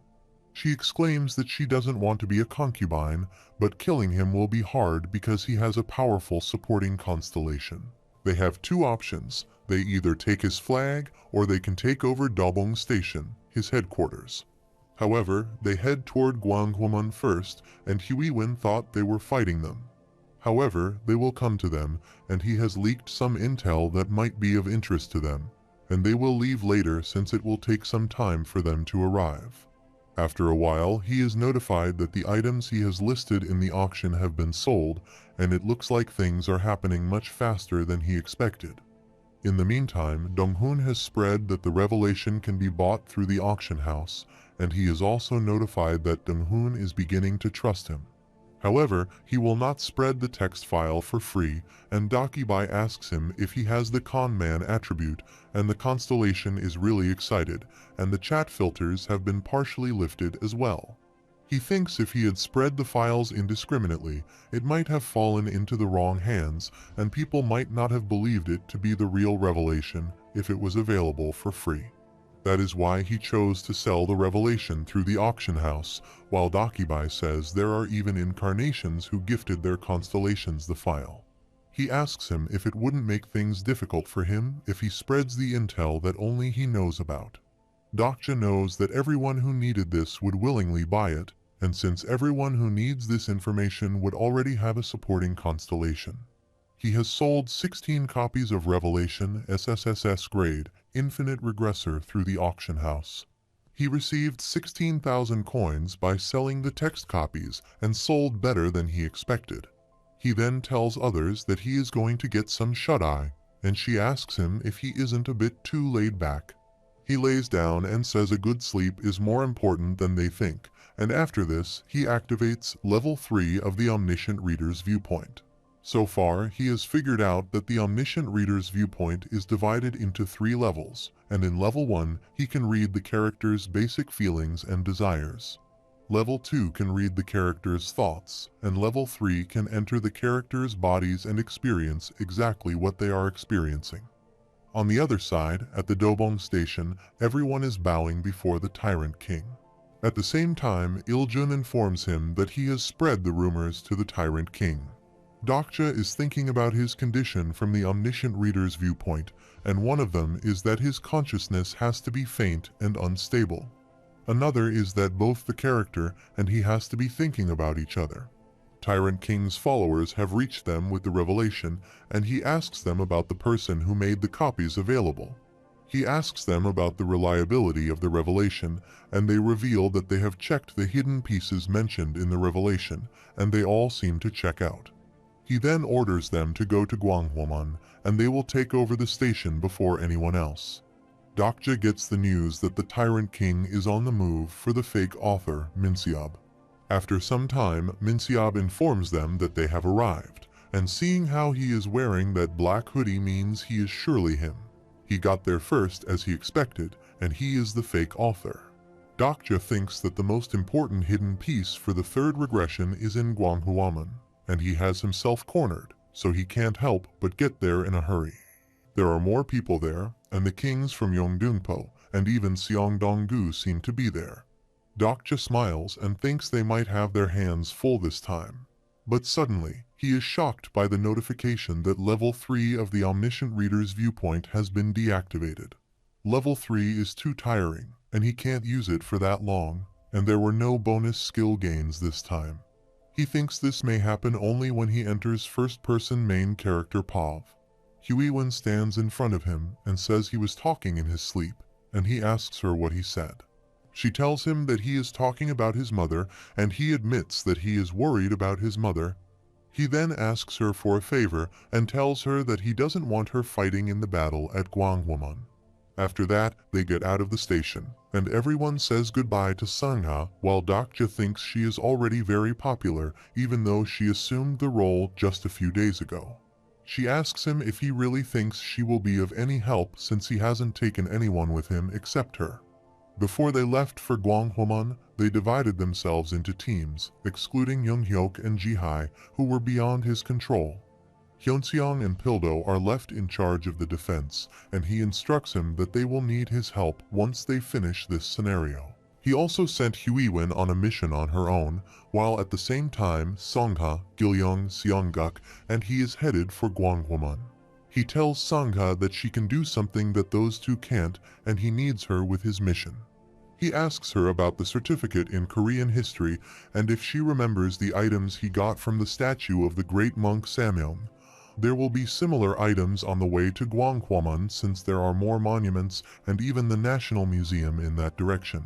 Speaker 2: She exclaims that she doesn't want to be a concubine, but killing him will be hard because he has a powerful supporting constellation. They have 2 options. They either take his flag, or they can take over Dalbong Station, his headquarters. However, they head toward Gwanghwamun first, and Huiwen thought they were fighting them. However, they will come to them, and he has leaked some intel that might be of interest to them, and they will leave later since it will take some time for them to arrive. After a while, he is notified that the items he has listed in the auction have been sold, and it looks like things are happening much faster than he expected. In the meantime, Donghoon has spread that the revelation can be bought through the auction house, and he is also notified that Donghoon is beginning to trust him. However, he will not spread the text file for free, and Dokkaebi asks him if he has the con man attribute, and the constellation is really excited, and the chat filters have been partially lifted as well. He thinks if he had spread the files indiscriminately, it might have fallen into the wrong hands, and people might not have believed it to be the real revelation if it was available for free. That is why he chose to sell the revelation through the auction house, while Dokkaebi says there are even incarnations who gifted their constellations the file. He asks him if it wouldn't make things difficult for him if he spreads the intel that only he knows about. Dokja knows that everyone who needed this would willingly buy it, and since everyone who needs this information would already have a supporting constellation. He has sold 16 copies of Revelation SSSS grade Infinite Regressor through the auction house. He received 16,000 coins by selling the text copies and sold better than he expected. He then tells others that he is going to get some shut-eye, and she asks him if he isn't a bit too laid back. He lays down and says a good sleep is more important than they think, and after this, he activates level 3 of the Omniscient Reader's Viewpoint. So far, he has figured out that the Omniscient Reader's Viewpoint is divided into 3 levels, and in level 1, he can read the character's basic feelings and desires. Level 2 can read the character's thoughts, and Level 3 can enter the character's bodies and experience exactly what they are experiencing. On the other side, at the Dobong station, everyone is bowing before the Tyrant King. At the same time, Iljun informs him that he has spread the rumors to the Tyrant King. Dokja is thinking about his condition from the omniscient reader's viewpoint, and one of them is that his consciousness has to be faint and unstable. Another is that both the character and he has to be thinking about each other. Tyrant King's followers have reached them with the revelation, and he asks them about the person who made the copies available. He asks them about the reliability of the revelation, and they reveal that they have checked the hidden pieces mentioned in the revelation, and they all seem to check out. He then orders them to go to Gwanghwamun, and they will take over the station before anyone else. Dokja gets the news that the Tyrant King is on the move for the fake author, Minseob. After some time, Minseob informs them that they have arrived, and seeing how he is wearing that black hoodie means he is surely him. He got there first as he expected, and he is the fake author. Dokja thinks that the most important hidden piece for the third regression is in Gwanghwamun, and he has himself cornered, so he can't help but get there in a hurry. There are more people there, and the kings from Yongdunpo and even Seongdonggu seem to be there. Dokja smiles and thinks they might have their hands full this time. But suddenly, he is shocked by the notification that Level 3 of the Omniscient Reader's Viewpoint has been deactivated. Level 3 is too tiring, and he can't use it for that long, and there were no bonus skill gains this time. He thinks this may happen only when he enters first-person main character POV. Huiwen stands in front of him and says he was talking in his sleep, and he asks her what he said. She tells him that he is talking about his mother, and he admits that he is worried about his mother. He then asks her for a favor and tells her that he doesn't want her fighting in the battle at Gwanghwamun. After that, they get out of the station, and everyone says goodbye to Sangha, while Dokja thinks she is already very popular, even though she assumed the role just a few days ago. She asks him if he really thinks she will be of any help since he hasn't taken anyone with him except her. Before they left for Gwanghwamun, they divided themselves into teams, excluding Younghyuk and Jihai, who were beyond his control. Hyunseong and Pildo are left in charge of the defense, and he instructs him that they will need his help once they finish this scenario. He also sent Huiwen on a mission on her own, while at the same time Songha, Gilyong, Seongguk, and he is headed for Gwanghwamun. He tells Sangha that she can do something that those two can't, and he needs her with his mission. He asks her about the certificate in Korean history and if she remembers the items he got from the statue of the great monk Samyeong. There will be similar items on the way to Gwanghwamun since there are more monuments and even the National Museum in that direction.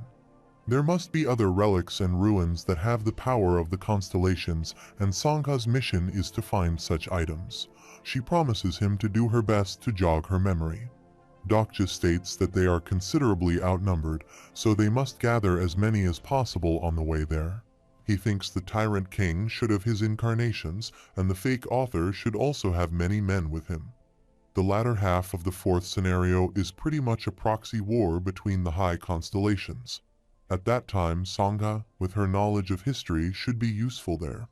Speaker 2: There must be other relics and ruins that have the power of the constellations, and Sangha's mission is to find such items. She promises him to do her best to jog her memory. Dokja states that they are considerably outnumbered, so they must gather as many as possible on the way there. He thinks the Tyrant King should have his incarnations, and the fake author should also have many men with him. The latter half of the fourth scenario is pretty much a proxy war between the high constellations. At that time, Sangha, with her knowledge of history, should be useful there.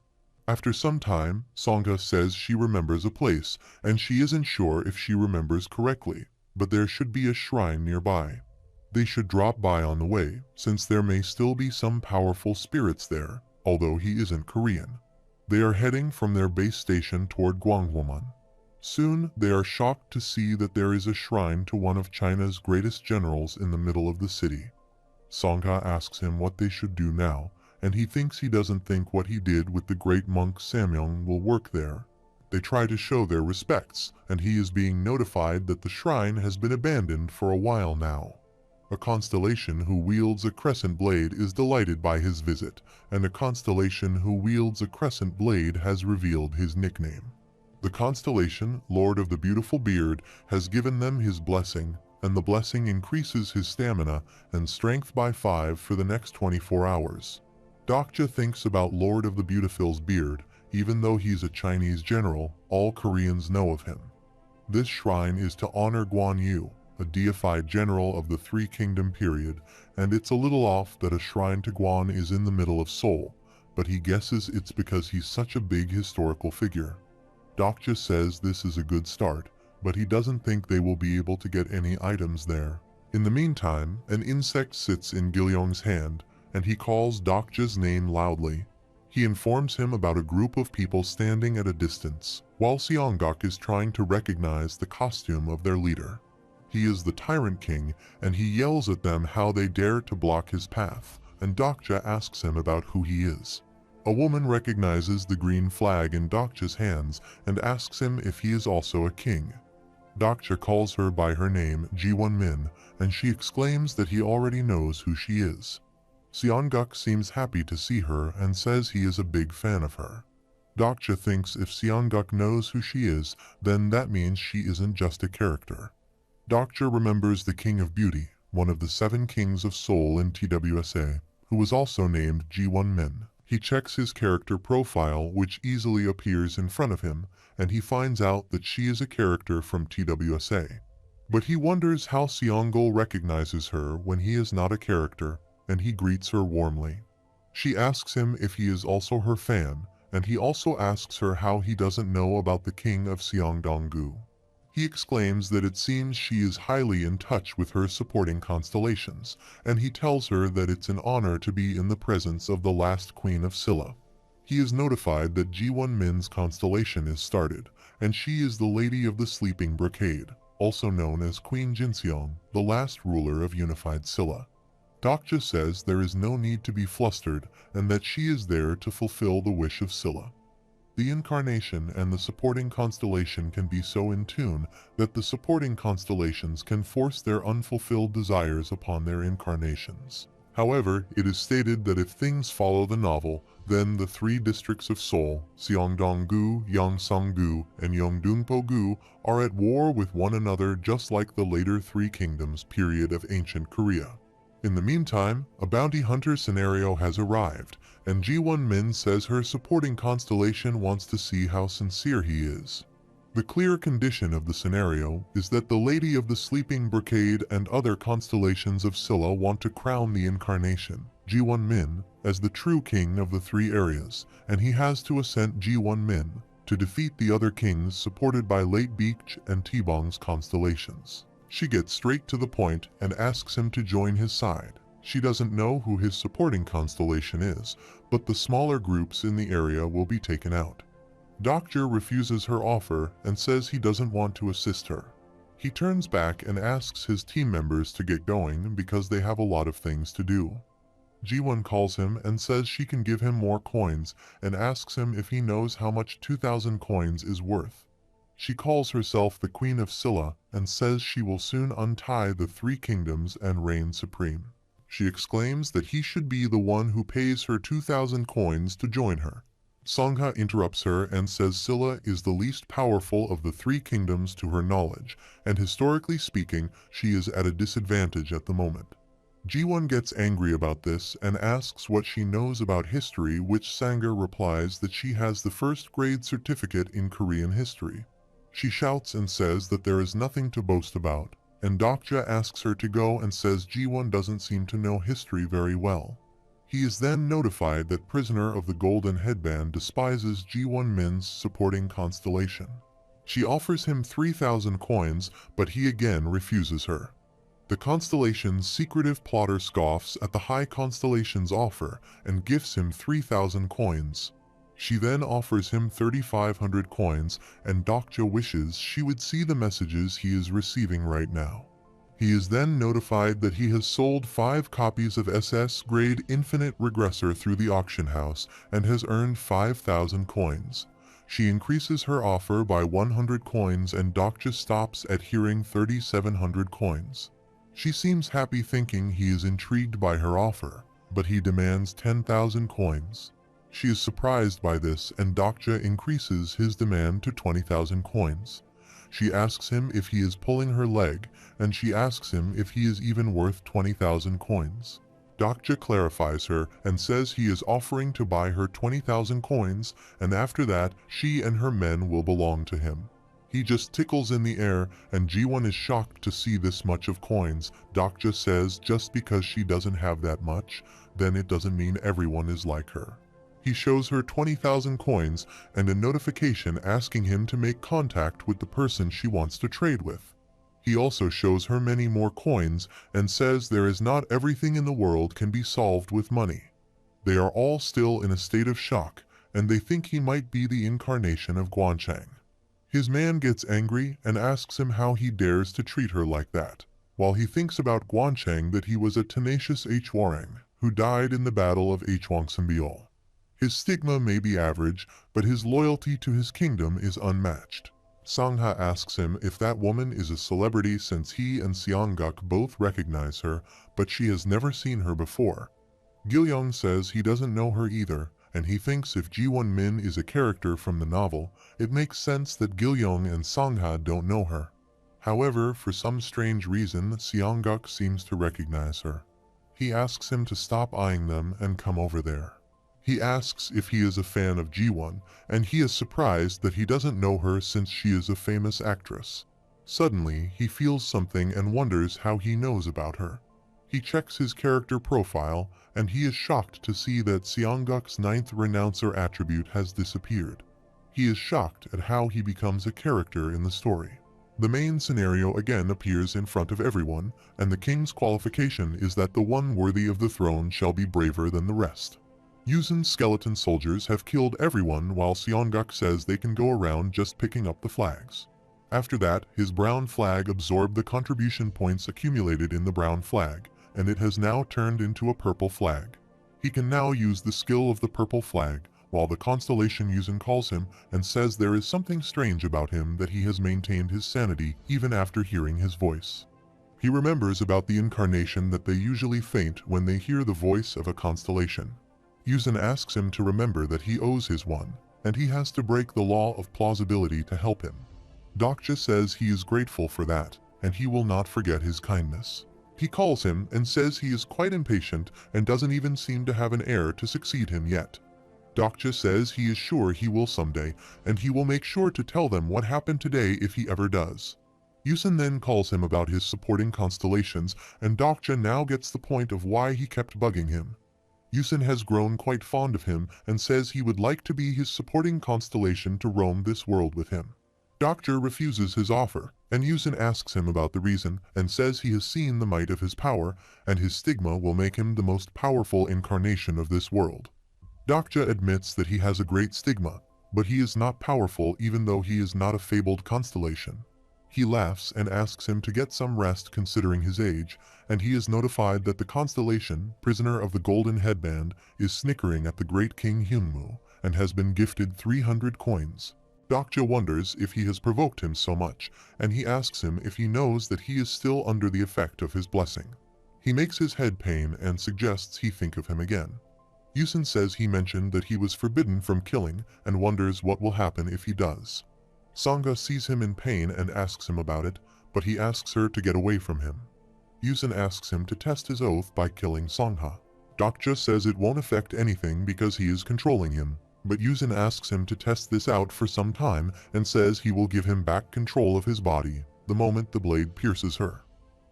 Speaker 2: After some time, Sangha says she remembers a place, and she isn't sure if she remembers correctly, but there should be a shrine nearby. They should drop by on the way, since there may still be some powerful spirits there, although he isn't Korean. They are heading from their base station toward Gwanghwamun. Soon, they are shocked to see that there is a shrine to one of China's greatest generals in the middle of the city. Sangha asks him what they should do now, and he thinks he doesn't think what he did with the great monk Samyeong will work there. They try to show their respects, and he is being notified that the shrine has been abandoned for a while now. A constellation who wields a crescent blade is delighted by his visit, and a constellation who wields a crescent blade has revealed his nickname. The constellation, Lord of the Beautiful Beard, has given them his blessing, and the blessing increases his stamina and strength by 5 for the next 24 hours. Dokja thinks about Lord of the Beautiful's beard. Even though he's a Chinese general, all Koreans know of him. This shrine is to honor Guan Yu, a deified general of the Three Kingdom period, and it's a little off that a shrine to Guan is in the middle of Seoul, but he guesses it's because he's such a big historical figure. Dokja says this is a good start, but he doesn't think they will be able to get any items there. In the meantime, an insect sits in Gilyong's hand, and he calls Dokja's name loudly. He informs him about a group of people standing at a distance, while Seongguk is trying to recognize the costume of their leader. He is the Tyrant King, and he yells at them how they dare to block his path, and Dokja asks him about who he is. A woman recognizes the green flag in Dokja's hands and asks him if he is also a king. Dokja calls her by her name, Ji-won-min, and she exclaims that he already knows who she is. Seongguk seems happy to see her and says he is a big fan of her. Dokja thinks if Seongguk knows who she is, then that means she isn't just a character. Dokja remembers the King of Beauty, one of the 7 kings of Seoul in TWSA, who was also named Ji-won-min. He checks his character profile, which easily appears in front of him, and he finds out that she is a character from TWSA. But he wonders how Seonggul recognizes her when he is not a character, and he greets her warmly. She asks him if he is also her fan, and he also asks her how he doesn't know about the king of Seongdong-gu. He exclaims that it seems she is highly in touch with her supporting constellations, and he tells her that it's an honor to be in the presence of the last queen of Silla. He is notified that Ji-won-min's constellation is started, and she is the Lady of the Sleeping Brocade, also known as Queen Jinseong, the last ruler of unified Silla. Dokja says there is no need to be flustered and that she is there to fulfill the wish of Silla. The incarnation and the supporting constellation can be so in tune that the supporting constellations can force their unfulfilled desires upon their incarnations. However, it is stated that if things follow the novel, then the 3 districts of Seoul, Seongdong-gu, Yongsan-gu, and Yeongdeungpo-gu, are at war with one another just like the later 3 kingdoms period of ancient Korea. In the meantime, a bounty hunter scenario has arrived, and Ji-won-min says her supporting constellation wants to see how sincere he is. The clear condition of the scenario is that the Lady of the Sleeping Brocade and other constellations of Silla want to crown the incarnation, Ji-won-min, as the true king of the 3 areas, and he has to ascend Ji-won-min to defeat the other kings supported by Late Beach and T-bong's constellations. She gets straight to the point and asks him to join his side. She doesn't know who his supporting constellation is, but the smaller groups in the area will be taken out. Dokja refuses her offer and says he doesn't want to assist her. He turns back and asks his team members to get going because they have a lot of things to do. Ji-won calls him and says she can give him more coins and asks him if he knows how much 2,000 coins is worth. She calls herself the Queen of Silla and says she will soon untie the 3 kingdoms and reign supreme. She exclaims that he should be the one who pays her 2,000 coins to join her. Songha interrupts her and says Silla is the least powerful of the 3 kingdoms to her knowledge, and historically speaking, she is at a disadvantage at the moment. Ji-won gets angry about this and asks what she knows about history, which Sangha replies that she has the 1st grade certificate in Korean history. She shouts and says that there is nothing to boast about, and Dokja asks her to go and says Ji-won doesn't seem to know history very well. He is then notified that Prisoner of the Golden Headband despises Ji-won-min's supporting constellation. She offers him 3,000 coins, but he again refuses her. The constellation's secretive plotter scoffs at the high constellation's offer and gifts him 3,000 coins. She then offers him 3,500 coins, and Dokja wishes she would see the messages he is receiving right now. He is then notified that he has sold 5 copies of SS-grade Infinite Regressor through the auction house and has earned 5,000 coins. She increases her offer by 100 coins and Dokja stops at hearing 3,700 coins. She seems happy thinking he is intrigued by her offer, but he demands 10,000 coins. She is surprised by this and Dokja increases his demand to 20,000 coins. She asks him if he is pulling her leg, and she asks him if he is even worth 20,000 coins. Dokja clarifies her and says he is offering to buy her 20,000 coins, and after that she and her men will belong to him. He just tickles in the air, and Ji-won is shocked to see this much of coins. Dokja says just because she doesn't have that much, then it doesn't mean everyone is like her. He shows her 20,000 coins and a notification asking him to make contact with the person she wants to trade with. He also shows her many more coins and says there is not everything in the world can be solved with money. They are all still in a state of shock, and they think he might be the incarnation of Guanchang. His man gets angry and asks him how he dares to treat her like that, while he thinks about Guanchang that he was a tenacious Hwarang who died in the Battle of Hwangsambiol. His stigma may be average, but his loyalty to his kingdom is unmatched. Sangha asks him if that woman is a celebrity since he and Seongguk both recognize her, but she has never seen her before. Gil-young says he doesn't know her either, and he thinks if Ji-won-min is a character from the novel, it makes sense that Gil-young and Sangha don't know her. However, for some strange reason, Seongguk seems to recognize her. He asks him to stop eyeing them and come over there. He asks if he is a fan of Ji-won, and he is surprised that he doesn't know her since she is a famous actress. Suddenly, he feels something and wonders how he knows about her. He checks his character profile, and he is shocked to see that Seongguk's 9th renouncer attribute has disappeared. He is shocked at how he becomes a character in the story. The main scenario again appears in front of everyone, and the king's qualification is that the one worthy of the throne shall be braver than the rest. Yuzin's skeleton soldiers have killed everyone while Seongguk says they can go around just picking up the flags. After that, his brown flag absorbed the contribution points accumulated in the brown flag, and it has now turned into a purple flag. He can now use the skill of the purple flag, while the constellation Yuzin calls him and says there is something strange about him that he has maintained his sanity even after hearing his voice. He remembers about the incarnation that they usually faint when they hear the voice of a constellation. Yuzin asks him to remember that he owes his one, and he has to break the law of plausibility to help him. Dokja says he is grateful for that, and he will not forget his kindness. He calls him and says he is quite impatient and doesn't even seem to have an heir to succeed him yet. Dokja says he is sure he will someday, and he will make sure to tell them what happened today if he ever does. Yuzin then calls him about his supporting constellations, and Dokja now gets the point of why he kept bugging him. Yuzin has grown quite fond of him and says he would like to be his supporting constellation to roam this world with him. Dokja refuses his offer, and Yuzin asks him about the reason and says he has seen the might of his power, and his stigma will make him the most powerful incarnation of this world. Dokja admits that he has a great stigma, but he is not powerful even though he is not a fabled constellation. He laughs and asks him to get some rest considering his age, and he is notified that the constellation, prisoner of the golden headband, is snickering at the great King Hyunmoo and has been gifted 300 coins. Dokja wonders if he has provoked him so much, and he asks him if he knows that he is still under the effect of his blessing. He makes his head pain and suggests he think of him again. Yuzin says he mentioned that he was forbidden from killing and wonders what will happen if he does. Sangha sees him in pain and asks him about it, but he asks her to get away from him. Yuzin asks him to test his oath by killing Sangha. Dokja says it won't affect anything because he is controlling him, but Yuzin asks him to test this out for some time and says he will give him back control of his body the moment the blade pierces her.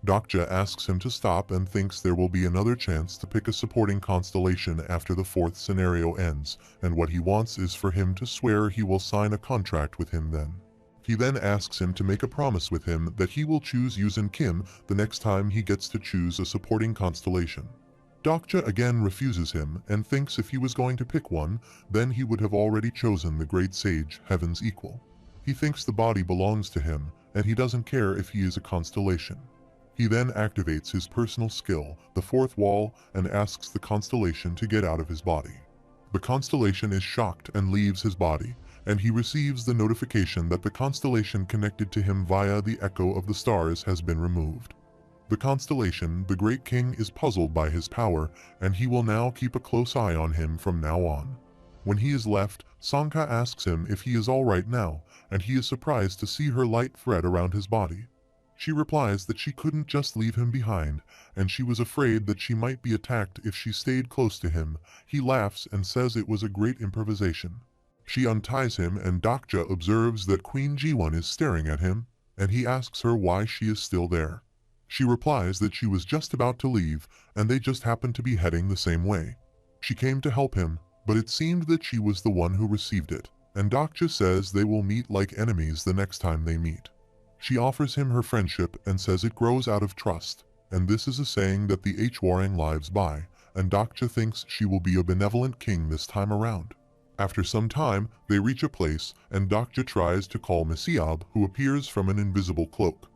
Speaker 2: Dokja asks him to stop and thinks there will be another chance to pick a supporting constellation after the 4th scenario ends, and what he wants is for him to swear he will sign a contract with him then. He then asks him to make a promise with him that he will choose Yuzin Kim the next time he gets to choose a supporting constellation. Dokja again refuses him and thinks if he was going to pick one, then he would have already chosen the great sage, Heaven's equal. He thinks the body belongs to him, and he doesn't care if he is a constellation. He then activates his personal skill, the 4th wall, and asks the constellation to get out of his body. The constellation is shocked and leaves his body, and he receives the notification that the constellation connected to him via the echo of the stars has been removed. The constellation, the Great King, is puzzled by his power, and he will now keep a close eye on him from now on. When he is left, Sangha asks him if he is alright now, and he is surprised to see her light thread around his body. She replies that she couldn't just leave him behind, and she was afraid that she might be attacked if she stayed close to him. He laughs and says it was a great improvisation. She unties him and Dokja observes that Queen Jiwon is staring at him, and he asks her why she is still there. She replies that she was just about to leave and they just happened to be heading the same way. She came to help him, but it seemed that she was the one who received it, and Dokja says they will meet like enemies the next time they meet. She offers him her friendship and says it grows out of trust, and this is a saying that the Hwarang lives by, and Dokja thinks she will be a benevolent king this time around. After some time, they reach a place, and Dokja tries to call Mesiab, who appears from an invisible cloak.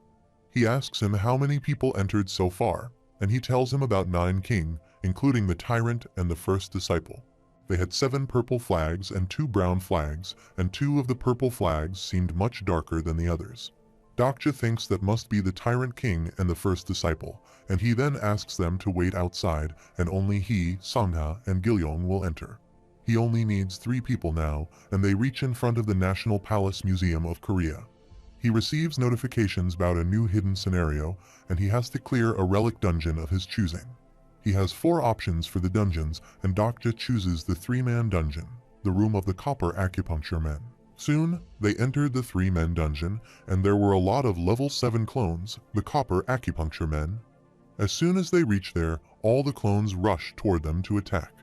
Speaker 2: He asks him how many people entered so far, and he tells him about 9 king, including the tyrant and the first disciple. They had 7 purple flags and 2 brown flags, and 2 of the purple flags seemed much darker than the others. Dokja thinks that must be the tyrant king and the first disciple, and he then asks them to wait outside, and only he, Sangha, and Gilyong will enter. He only needs 3 people now, and they reach in front of the National Palace Museum of Korea. He receives notifications about a new hidden scenario, and he has to clear a relic dungeon of his choosing. He has 4 options for the dungeons, and Dokja chooses the 3-man dungeon, the room of the copper acupuncture men. Soon, they entered the 3-man dungeon, and there were a lot of level 7 clones, the copper acupuncture men. As soon as they reach there, all the clones rush toward them to attack.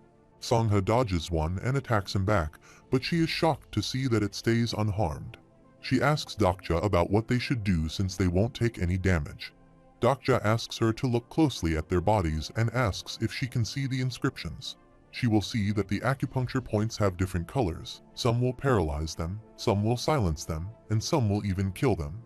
Speaker 2: Sangha dodges one and attacks him back, but she is shocked to see that it stays unharmed. She asks Dokja about what they should do since they won't take any damage. Dokja asks her to look closely at their bodies and asks if she can see the inscriptions. She will see that the acupuncture points have different colors. Some will paralyze them, some will silence them, and some will even kill them.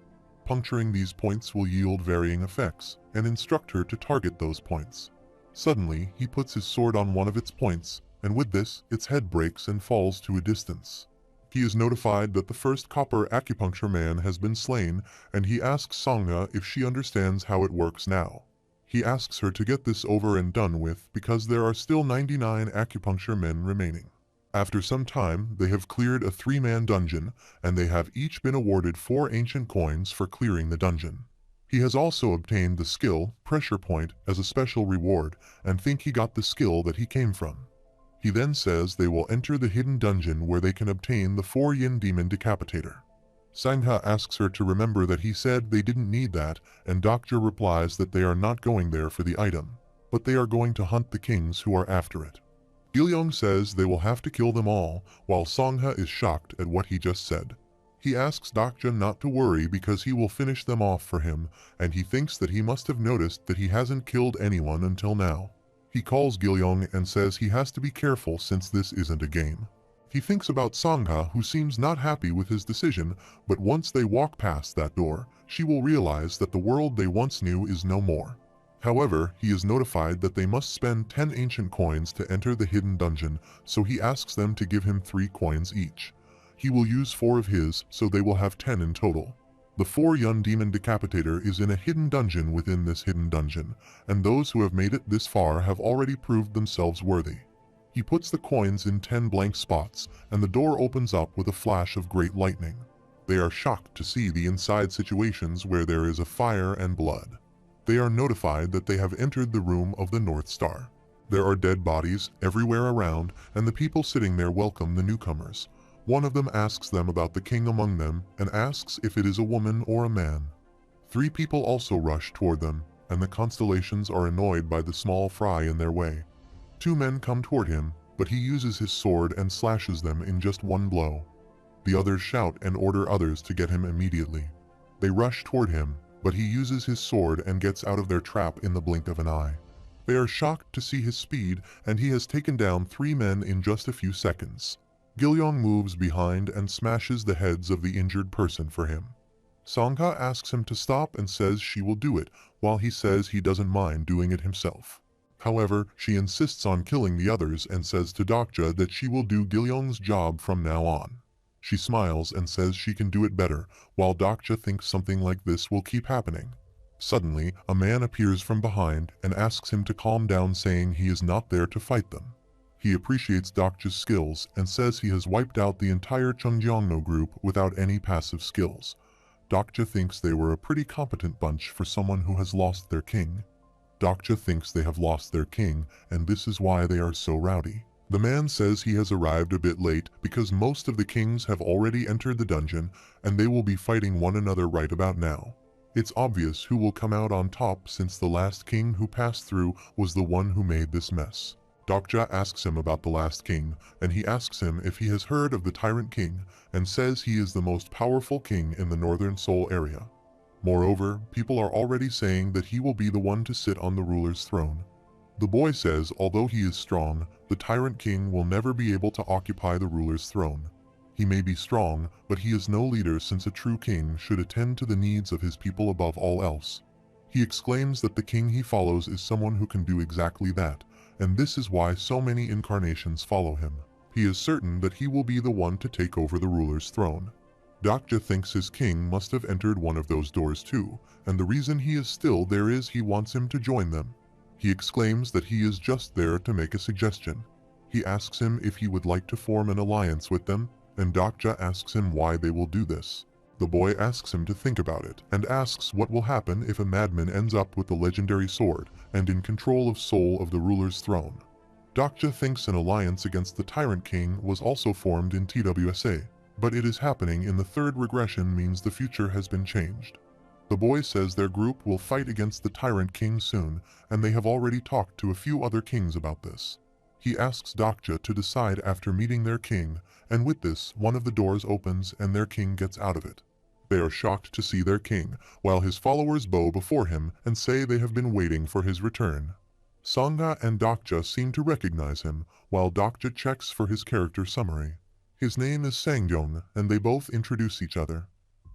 Speaker 2: Puncturing these points will yield varying effects, and instruct her to target those points. Suddenly, he puts his sword on one of its points, and with this, its head breaks and falls to a distance. He is notified that the first copper acupuncture man has been slain, and he asks Sangha if she understands how it works now. He asks her to get this over and done with because there are still 99 acupuncture men remaining. After some time, they have cleared a 3-man dungeon, and they have each been awarded 4 ancient coins for clearing the dungeon. He has also obtained the skill, Pressure Point, as a special reward, and think he got the skill that he came from. He then says they will enter the hidden dungeon where they can obtain the 4-yin demon decapitator. Sangha asks her to remember that he said they didn't need that, and Dokja replies that they are not going there for the item, but they are going to hunt the kings who are after it. Gilyong says they will have to kill them all, while Sangha is shocked at what he just said. He asks Dokja not to worry because he will finish them off for him, and he thinks that he must have noticed that he hasn't killed anyone until now. He calls Gilyong and says he has to be careful since this isn't a game. He thinks about Sangha, who seems not happy with his decision, but once they walk past that door, she will realize that the world they once knew is no more. However, he is notified that they must spend 10 ancient coins to enter the hidden dungeon, so he asks them to give him 3 coins each. He will use 4 of his, so they will have 10 in total. The 4-Yun Demon Decapitator is in a hidden dungeon within this hidden dungeon, and those who have made it this far have already proved themselves worthy. He puts the coins in 10 blank spots, and the door opens up with a flash of great lightning. They are shocked to see the inside situations where there is a fire and blood. They are notified that they have entered the room of the North Star. There are dead bodies everywhere around, and the people sitting there welcome the newcomers. One of them asks them about the king among them, and asks if it is a woman or a man. 3 people also rush toward them, and the constellations are annoyed by the small fry in their way. 2 men come toward him, but he uses his sword and slashes them in just 1 blow. The others shout and order others to get him immediately. They rush toward him, but he uses his sword and gets out of their trap in the blink of an eye. They are shocked to see his speed, and he has taken down 3 men in just a few seconds. Gilyong moves behind and smashes the heads of the injured person for him. Sangha asks him to stop and says she will do it, while he says he doesn't mind doing it himself. However, she insists on killing the others and says to Dokja that she will do Gilyong's job from now on. She smiles and says she can do it better, while Dokja thinks something like this will keep happening. Suddenly, a man appears from behind and asks him to calm down, saying he is not there to fight them. He appreciates Dokja's skills and says he has wiped out the entire Chungjeongno group without any passive skills. Dokja thinks they were a pretty competent bunch for someone who has lost their king. Dokja thinks they have lost their king, and this is why they are so rowdy. The man says he has arrived a bit late because most of the kings have already entered the dungeon and they will be fighting one another right about now. It's obvious who will come out on top since the last king who passed through was the one who made this mess. Dokja asks him about the last king, and he asks him if he has heard of the Tyrant King, and says he is the most powerful king in the Northern Seoul area. Moreover, people are already saying that he will be the one to sit on the ruler's throne. The boy says although he is strong, the Tyrant King will never be able to occupy the ruler's throne. He may be strong, but he is no leader since a true king should attend to the needs of his people above all else. He exclaims that the king he follows is someone who can do exactly that, and this is why so many incarnations follow him. He is certain that he will be the one to take over the ruler's throne. Dokja thinks his king must have entered one of those doors too, and the reason he is still there is he wants him to join them. He exclaims that he is just there to make a suggestion. He asks him if he would like to form an alliance with them, and Dokja asks him why they will do this. The boy asks him to think about it, and asks what will happen if a madman ends up with the legendary sword and in control of soul of the ruler's throne. Dokja thinks an alliance against the Tyrant King was also formed in TWSA, but it is happening in the third regression means the future has been changed. The boy says their group will fight against the Tyrant King soon, and they have already talked to a few other kings about this. He asks Dokja to decide after meeting their king, and with this, one of the doors opens and their king gets out of it. They are shocked to see their king, while his followers bow before him and say they have been waiting for his return. Sangha and Dokja seem to recognize him, while Dokja checks for his character summary. His name is Sangyong, and they both introduce each other.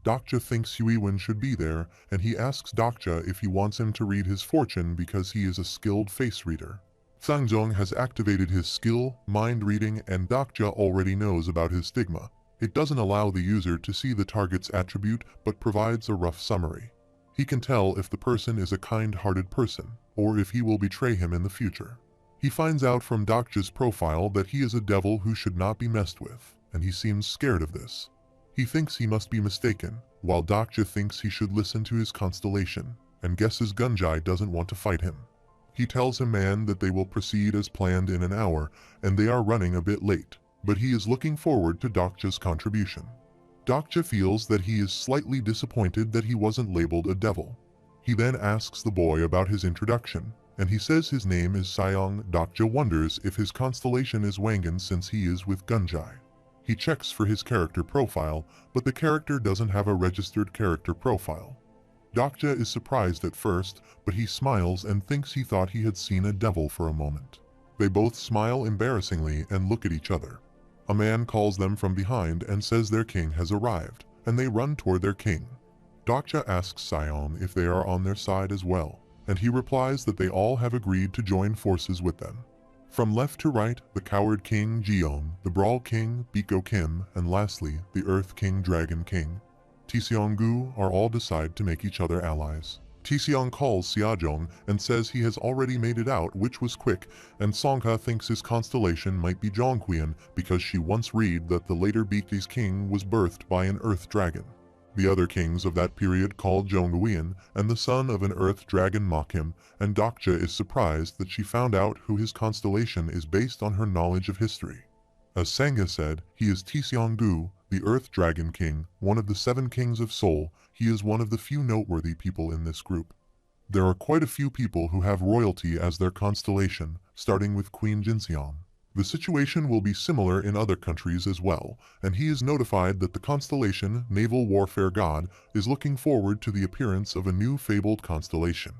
Speaker 2: Dokja thinks Huiwen should be there, and he asks Dokja if he wants him to read his fortune because he is a skilled face reader. Sangyong has activated his skill, mind reading, and Dokja already knows about his stigma. It doesn't allow the user to see the target's attribute but provides a rough summary. He can tell if the person is a kind-hearted person, or if he will betray him in the future. He finds out from Dokja's profile that he is a devil who should not be messed with, and he seems scared of this. He thinks he must be mistaken, while Dokja thinks he should listen to his constellation, and guesses Gunjai doesn't want to fight him. He tells him man that they will proceed as planned in an hour, and they are running a bit late, but he is looking forward to Dokja's contribution. Dokja feels that he is slightly disappointed that he wasn't labeled a devil. He then asks the boy about his introduction, and he says his name is Sayong. Dokja wonders if his constellation is Wangan since he is with Gunjai. He checks for his character profile, but the character doesn't have a registered character profile. Dokja is surprised at first, but he smiles and thinks he thought he had seen a devil for a moment. They both smile embarrassingly and look at each other. A man calls them from behind and says their king has arrived, and they run toward their king. Dokja asks Sion if they are on their side as well, and he replies that they all have agreed to join forces with them. From left to right, the Coward King Jeong, the Brawl King Biko Kim, and lastly, the Earth King Dragon King Tiseonggu are all decide to make each other allies. Tiseong calls Seajong and says he has already made it out, which was quick, and Songha thinks his constellation might be Jongquian because she once read that the later Baekje's king was birthed by an earth dragon. The other kings of that period called Jongguian, and the son of an earth dragon mock him, and Dokja is surprised that she found out who his constellation is based on her knowledge of history. As Sangha said, he is Tiseonggu, the Earth Dragon King, one of the 7 kings of Seoul. He is one of the few noteworthy people in this group. There are quite a few people who have royalty as their constellation, starting with Queen Jinseong. The situation will be similar in other countries as well, and he is notified that the constellation, Naval Warfare God, is looking forward to the appearance of a new fabled constellation.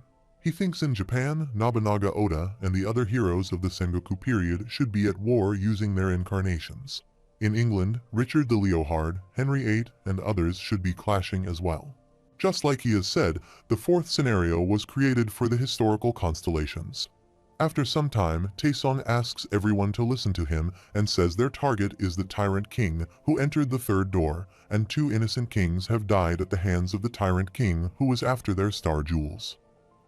Speaker 2: He thinks in Japan, Nobunaga Oda and the other heroes of the Sengoku period should be at war using their incarnations. In England, Richard the Leohard, Henry VIII, and others should be clashing as well. Just like he has said, the 4th scenario was created for the historical constellations. After some time, Taesong asks everyone to listen to him and says their target is the Tyrant King who entered the 3rd door, and 2 innocent kings have died at the hands of the Tyrant King who was after their star jewels.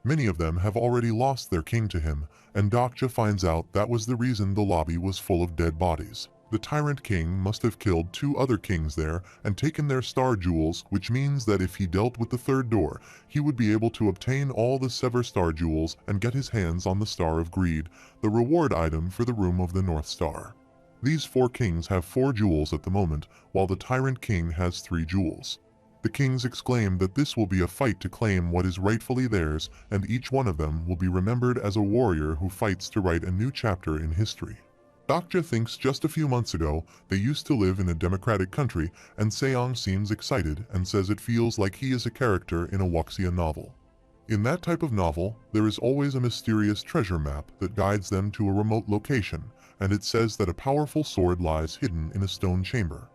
Speaker 2: Many of them have already lost their king to him, and Dokja finds out that was the reason the lobby was full of dead bodies. The tyrant king must have killed 2 other kings there and taken their star jewels, which means that if he dealt with the 3rd door, he would be able to obtain all the Sever star jewels and get his hands on the Star of Greed, the reward item for the Room of the North Star. These 4 kings have 4 jewels at the moment, while the tyrant king has 3 jewels. The kings exclaim that this will be a fight to claim what is rightfully theirs, and each one of them will be remembered as a warrior who fights to write a new chapter in history. Dokja thinks just a few months ago they used to live in a democratic country, and Seong seems excited and says it feels like he is a character in a wuxia novel. In that type of novel, there is always a mysterious treasure map that guides them to a remote location, and it says that a powerful sword lies hidden in a stone chamber.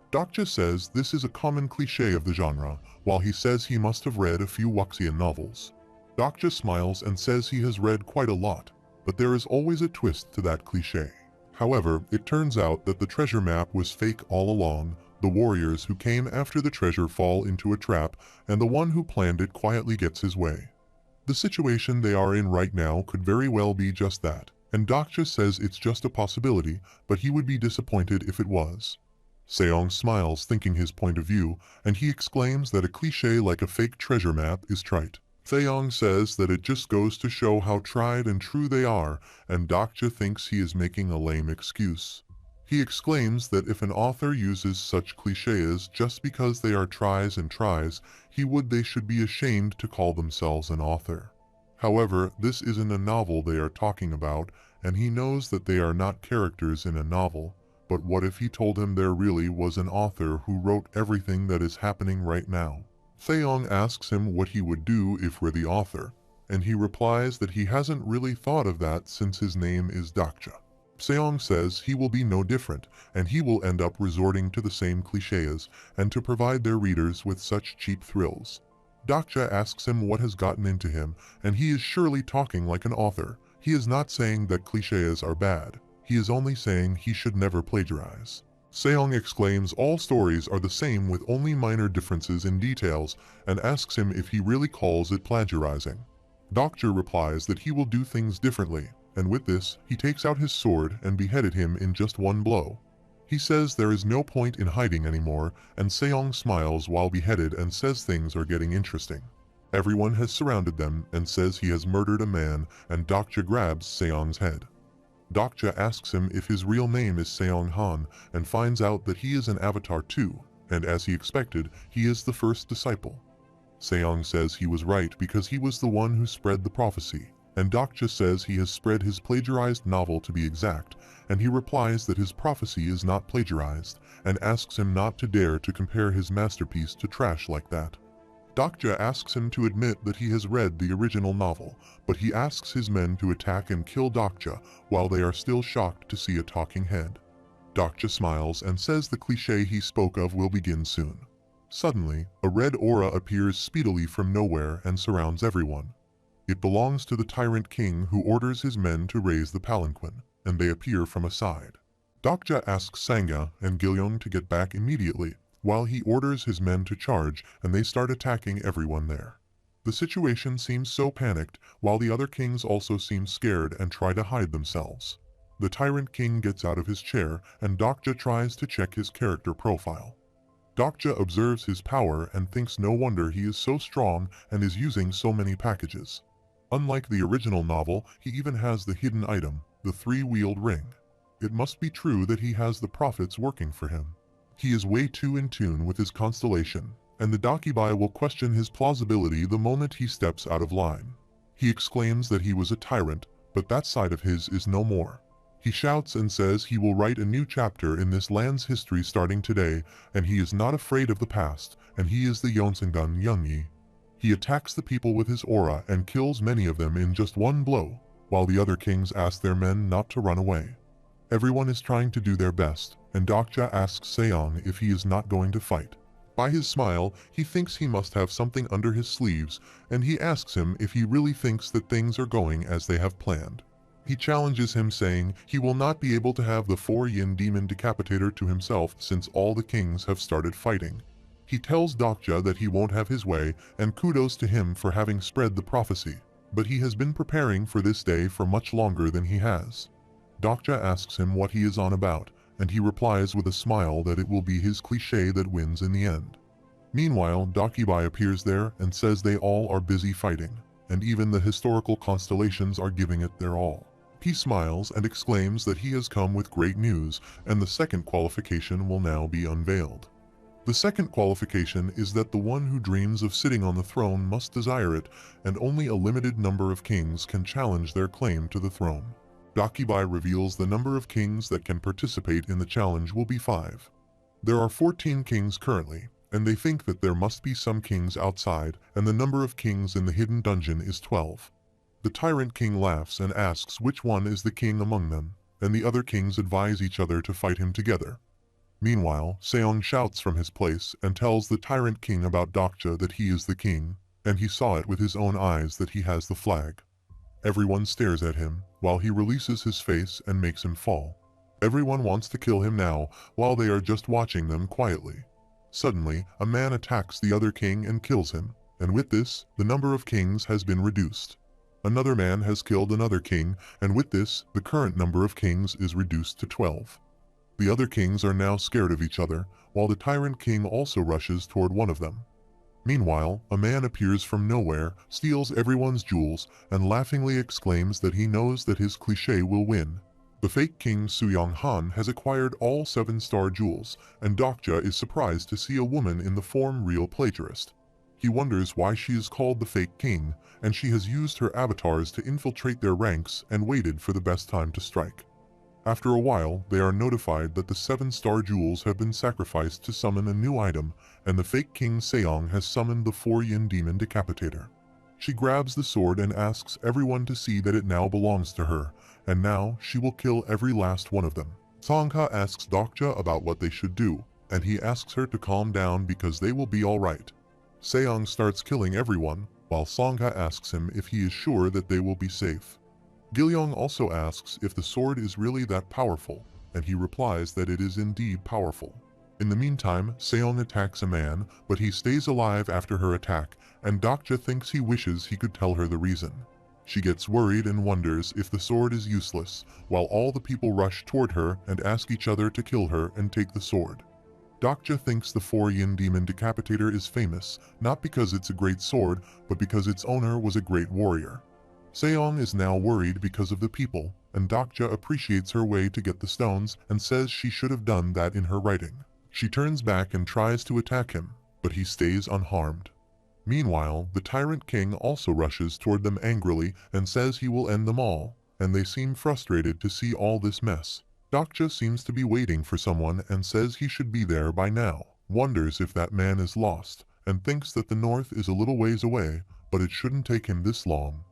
Speaker 2: Dokja says this is a common cliché of the genre, while he says he must have read a few wuxia novels. Dokja smiles and says he has read quite a lot, but there is always a twist to that cliché. However, it turns out that the treasure map was fake all along. The warriors who came after the treasure fall into a trap, and the one who planned it quietly gets his way. The situation they are in right now could very well be just that, and Dokja says it's just a possibility, but he would be disappointed if it was. Seong smiles, thinking his point of view, and he exclaims that a cliché like a fake treasure map is trite. Seong says that it just goes to show how tried and true they are, and Dokja thinks he is making a lame excuse. He exclaims that if an author uses such clichés just because they are tries and tries, they should be ashamed to call themselves an author. However, this isn't a novel they are talking about, and he knows that they are not characters in a novel. But what if he told him there really was an author who wrote everything that is happening right now? Seong asks him what he would do if we're the author, and he replies that he hasn't really thought of that since his name is Dokja. Seong says he will be no different, and he will end up resorting to the same clichés, and to provide their readers with such cheap thrills. Dokja asks him what has gotten into him, and he is surely talking like an author. He is not saying that clichés are bad. He is only saying he should never plagiarize. Seong exclaims all stories are the same with only minor differences in details, and asks him if he really calls it plagiarizing. Dokja replies that he will do things differently, and with this, he takes out his sword and beheaded him in just one blow. He says there is no point in hiding anymore, and Seong smiles while beheaded and says things are getting interesting. Everyone has surrounded them and says he has murdered a man, and Dokja grabs Seong's head. Dokja asks him if his real name is Seong Han, and finds out that he is an avatar too, and as he expected, he is the first disciple. Seong says he was right because he was the one who spread the prophecy, and Dokja says he has spread his plagiarized novel to be exact, and he replies that his prophecy is not plagiarized, and asks him not to dare to compare his masterpiece to trash like that. Dokja asks him to admit that he has read the original novel, but he asks his men to attack and kill Dokja while they are still shocked to see a talking head. Dokja smiles and says the cliché he spoke of will begin soon. Suddenly, a red aura appears speedily from nowhere and surrounds everyone. It belongs to the tyrant king who orders his men to raise the palanquin, and they appear from a side. Dokja asks Sangha and Gilyong to get back immediately, while he orders his men to charge, and they start attacking everyone there. The situation seems so panicked, while the other kings also seem scared and try to hide themselves. The tyrant king gets out of his chair, and Dokja tries to check his character profile. Dokja observes his power and thinks no wonder he is so strong and is using so many packages. Unlike the original novel, he even has the hidden item, the 3-wheeled ring. It must be true that he has the prophets working for him. He is way too in tune with his constellation, and the dokkaebi will question his plausibility the moment he steps out of line. He exclaims that he was a tyrant, but that side of his is no more. He shouts and says he will write a new chapter in this land's history starting today, and he is not afraid of the past, and he is the Yonsengdan Youngyi. He attacks the people with his aura and kills many of them in just one blow, while the other kings ask their men not to run away. Everyone is trying to do their best, and Dokja asks Seong if he is not going to fight. By his smile, he thinks he must have something under his sleeves, and he asks him if he really thinks that things are going as they have planned. He challenges him, saying he will not be able to have the 4-yin demon decapitator to himself since all the kings have started fighting. He tells Dokja that he won't have his way, and kudos to him for having spread the prophecy, but he has been preparing for this day for much longer than he has. Dokja asks him what he is on about, and he replies with a smile that it will be his cliché that wins in the end. Meanwhile, Dokkaebi appears there and says they all are busy fighting, and even the historical constellations are giving it their all. He smiles and exclaims that he has come with great news, and the second qualification will now be unveiled. The second qualification is that the one who dreams of sitting on the throne must desire it, and only a limited number of kings can challenge their claim to the throne. Dokkaebi reveals the number of kings that can participate in the challenge will be 5. There are 14 kings currently, and they think that there must be some kings outside, and the number of kings in the hidden dungeon is 12. The tyrant king laughs and asks which one is the king among them, and the other kings advise each other to fight him together. Meanwhile, Seong shouts from his place and tells the tyrant king about Dokja that he is the king, and he saw it with his own eyes that he has the flag. Everyone stares at him, while he releases his face and makes him fall. Everyone wants to kill him now, while they are just watching them quietly. Suddenly, a man attacks the other king and kills him, and with this, the number of kings has been reduced. Another man has killed another king, and with this, the current number of kings is reduced to 12. The other kings are now scared of each other, while the tyrant king also rushes toward one of them. Meanwhile, a man appears from nowhere, steals everyone's jewels, and laughingly exclaims that he knows that his cliché will win. The fake king Suyong-han has acquired all 7-star jewels, and Dokja is surprised to see a woman in the form real plagiarist. He wonders why she is called the fake king, and she has used her avatars to infiltrate their ranks and waited for the best time to strike. After a while, they are notified that the 7-star jewels have been sacrificed to summon a new item, and the fake king Seong has summoned the 4-yin demon decapitator. She grabs the sword and asks everyone to see that it now belongs to her, and now she will kill every last one of them. Songha asks Dokja about what they should do, and he asks her to calm down because they will be alright. Seong starts killing everyone, while Songha asks him if he is sure that they will be safe. Gilyong also asks if the sword is really that powerful, and he replies that it is indeed powerful. In the meantime, Seong attacks a man, but he stays alive after her attack, and Dokja thinks he wishes he could tell her the reason. She gets worried and wonders if the sword is useless, while all the people rush toward her and ask each other to kill her and take the sword. Dokja thinks the 4-yin demon decapitator is famous, not because it's a great sword, but because its owner was a great warrior. Seong is now worried because of the people, and Dokja appreciates her way to get the stones and says she should have done that in her writing. She turns back and tries to attack him, but he stays unharmed. Meanwhile, the tyrant king also rushes toward them angrily and says he will end them all, and they seem frustrated to see all this mess. Dokja seems to be waiting for someone and says he should be there by now, wonders if that man is lost, and thinks that the north is a little ways away, but it shouldn't take him this long.